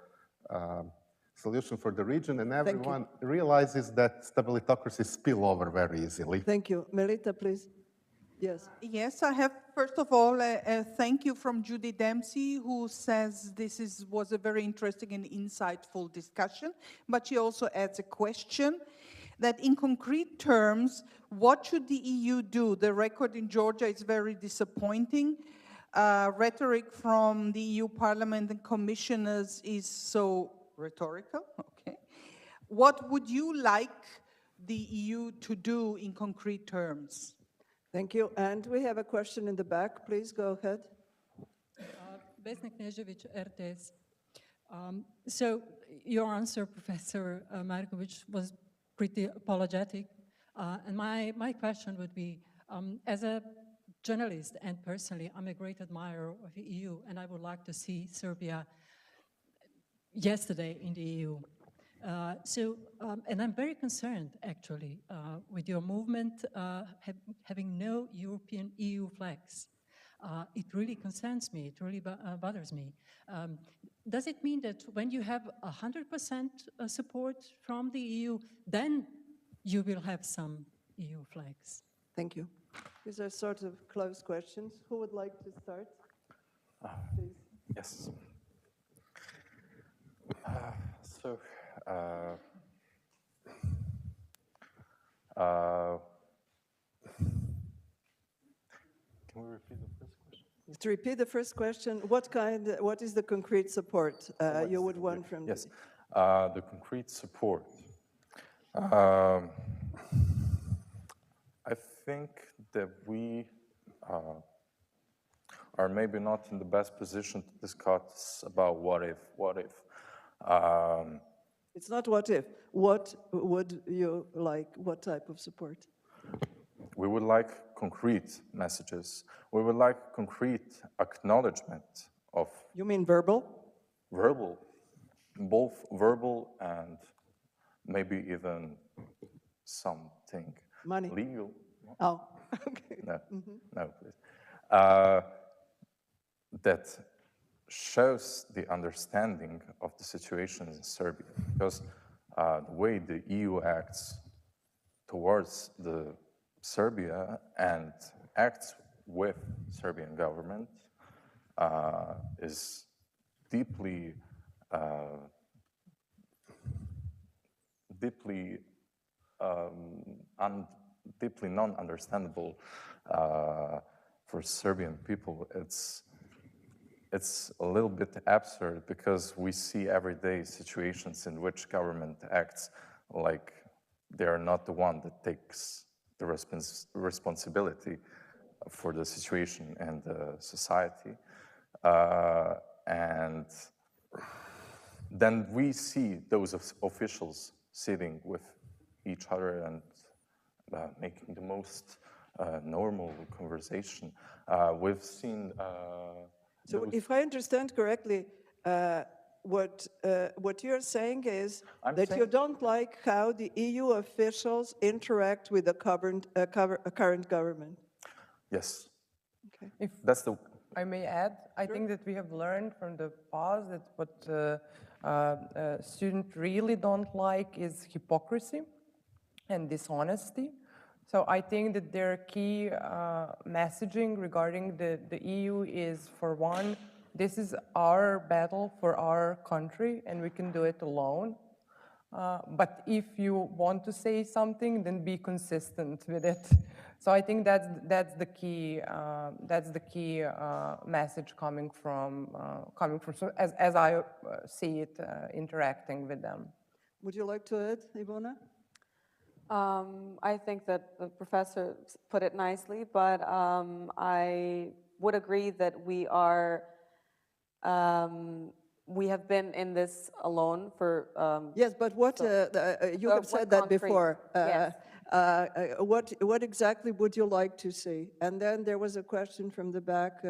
solution for the region, and everyone realizes that stabilitocracy spill over very easily. Thank you. Melita, please. Yes. Yes, I have, first of all, a thank you from Judy Dempsey, who says this was a very interesting and insightful discussion, but she also adds a question that in concrete terms, what should the EU do? The record in Georgia is very disappointing. Rhetoric from the EU Parliament and commissioners is so rhetorical, okay. What would you like the EU to do in concrete terms? Thank you. And we have a question in the back. Please go ahead. Vesna Knežević, RTS. So your answer, Professor Marković, was pretty apologetic. And my question would be, as a journalist and personally, I'm a great admirer of the EU, and I would like to see Serbia yesterday in the EU. And I'm very concerned, actually, with your movement having no European EU flags. It really concerns me, it really bothers me. Does it mean that when you have 100% support from the EU, then you will have some EU flags? Thank you. These are sort of close questions. Who would like to start? Please. Yes. Can we repeat the first question? To repeat the first question, what is the concrete support you would want from the... Yes, the concrete support. I think that we are maybe not in the best position to discuss about what if. It's not what if. What would you like? What type of support? We would like concrete messages. We would like concrete acknowledgement of... You mean verbal? Verbal. Both verbal and maybe even something Money. Legal. Oh, okay. No, no, please. That shows the understanding of the situation in Serbia, because the way the EU acts towards the Serbia and acts with Serbian government is deeply deeply deeply non-understandable for Serbian people. It's a little bit absurd because we see everyday situations in which government acts like they are not the one that takes the responsibility for the situation and the society. And then we see those officials sitting with each other and making the most normal conversation. We've seen. So if I understand correctly, what you're saying is that you don't like how the EU officials interact with the current government. Yes. Okay. If that's the. I may add, I think that we have learned from the past that what students really don't like is hypocrisy and dishonesty. So I think that their key messaging regarding the EU is, for one, this is our battle for our country and we can do it alone. But if you want to say something, then be consistent with it. So I think that's the key message coming from as I see it interacting with them. Would you like to add, Ivona? I think that the professor put it nicely, but I would agree that we have been in this alone for. Yes, but what you have said that before. Yes. What exactly would you like to see? And then there was a question from the back.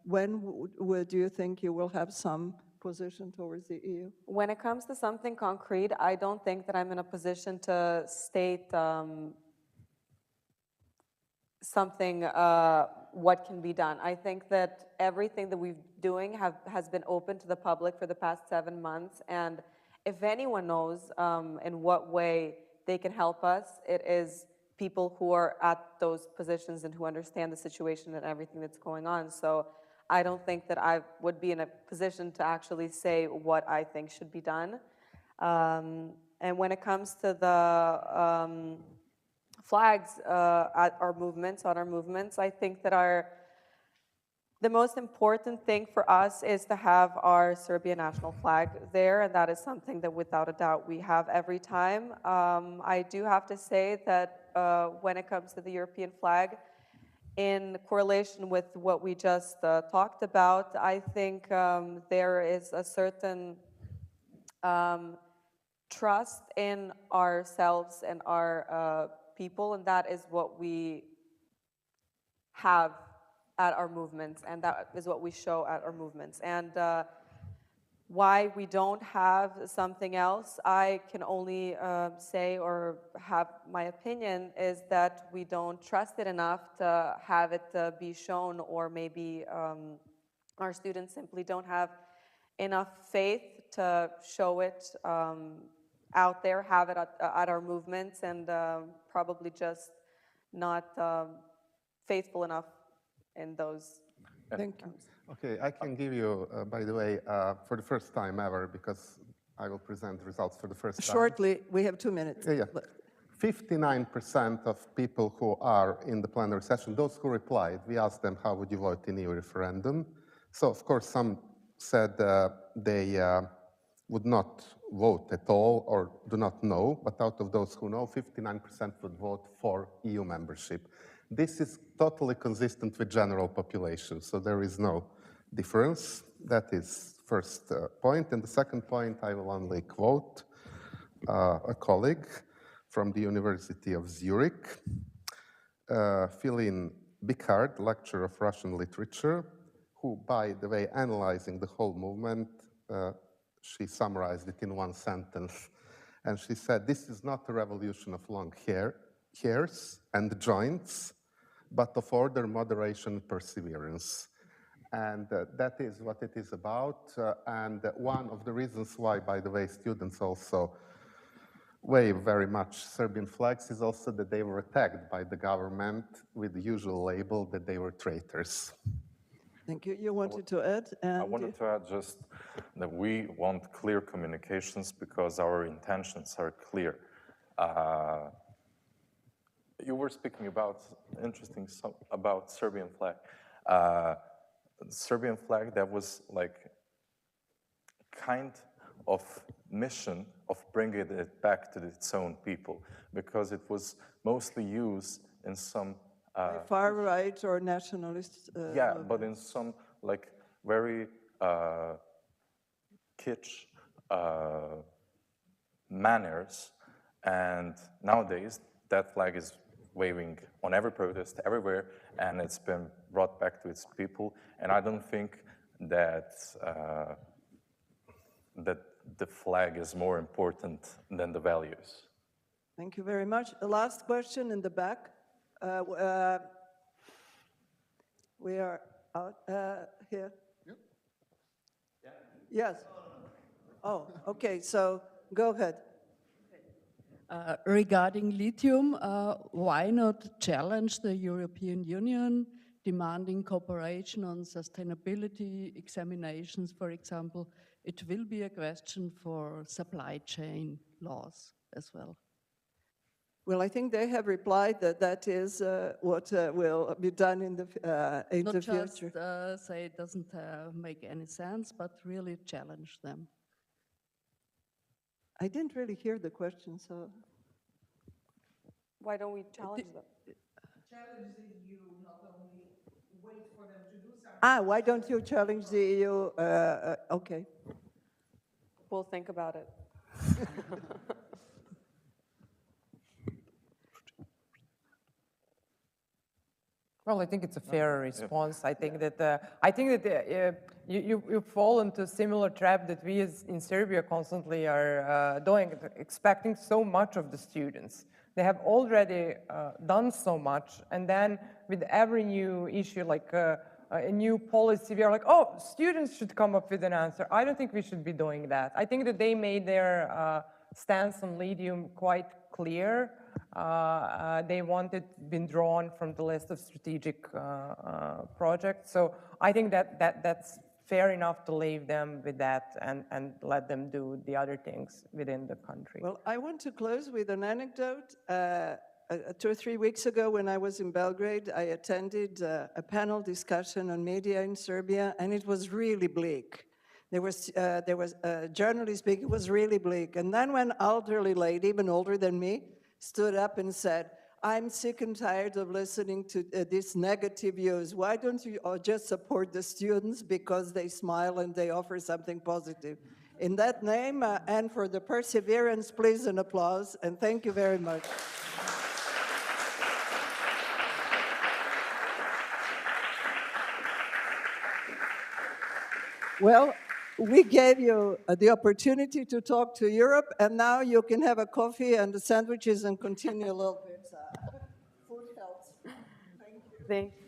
When do you think you will have some position towards the EU? When it comes to something concrete, I don't think that I'm in a position to state something, what can be done. I think that everything that we're doing has been open to the public for the past 7 months, and if anyone knows in what way they can help us, it is people who are at those positions and who understand the situation and everything that's going on. So I don't think that I would be in a position to actually say what I think should be done. And when it comes to the flags at our movements, I think that the most important thing for us is to have our Serbian national flag there, and that is something that without a doubt we have every time. I do have to say that when it comes to the European flag, in correlation with what we just talked about, I think there is a certain trust in ourselves and our people, and that is what we have at our movements, and that is what we show at our movements. And why we don't have something else, I can only say or have my opinion is that we don't trust it enough to have it be shown, or maybe our students simply don't have enough faith to show it out there, have it at our movements, and probably just not faithful enough in those. Thank you. Okay, I can give you, by the way, for the first time ever, because I will present the results for the first time. Shortly, we have 2 minutes. Yeah. 59% of people who are in the plenary session, those who replied, we asked them, how would you vote in EU referendum? So, of course, some said they would not vote at all or do not know, but out of those who know, 59% would vote for EU membership. This is totally consistent with general population, so there is no difference. That is first point. And the second point, I will only quote a colleague from the University of Zurich, Philin Bicard, lecturer of Russian literature, who, by the way, analyzing the whole movement, she summarized it in one sentence. And she said, this is not a revolution of long hairs and joints, but of order, moderation, and perseverance. And that is what it is about. And one of the reasons why, by the way, students also wave very much Serbian flags is also that they were attacked by the government with the usual label that they were traitors. Thank you. You wanted to add? I wanted to add just that we want clear communications because our intentions are clear. You were speaking about about Serbian flag. Serbian flag, that was like kind of mission of bringing it back to its own people, because it was mostly used in some far right or nationalist. Yeah, but in some like very kitsch manners, and nowadays that flag is waving on every protest everywhere, and it's been brought back to its people. And I don't think that that the flag is more important than the values. Thank you very much. The last question in the back. We are out here. Yeah. Yes. Oh, okay. So go ahead. Regarding lithium, why not challenge the European Union, demanding cooperation on sustainability examinations, for example? It will be a question for supply chain laws as well. Well, I think they have replied that that is what will be done in the Not future. just say it doesn't make any sense, but really challenge them. I didn't really hear the question, so. Why don't we challenge them? Challenge the EU, not only wait for them to do something. Why don't you challenge the EU? Okay. We'll think about it. Well, I think it's a fair response. I think that you fall into a similar trap that we in Serbia constantly are doing, expecting so much of the students. They have already done so much, and then with every new issue, like a new policy, we are like, oh, students should come up with an answer. I don't think we should be doing that. I think that they made their stance on lithium quite clear. They wanted been drawn from the list of strategic projects. So I think that's fair enough to leave them with that and let them do the other things within the country. Well, I want to close with an anecdote. 2 or 3 weeks ago when I was in Belgrade, I attended a panel discussion on media in Serbia, and it was really bleak. There was a journalist speaking, it was really bleak. And then when an elderly lady, even older than me, stood up and said, I'm sick and tired of listening to these negative views. Why don't you just support the students because they smile and they offer something positive? In that name, and for the perseverance, please an applause, and thank you very much. Well, we gave you the opportunity to talk to Europe, and now you can have a coffee and the sandwiches and continue a little bit. Food helps. Thank you. Thank you.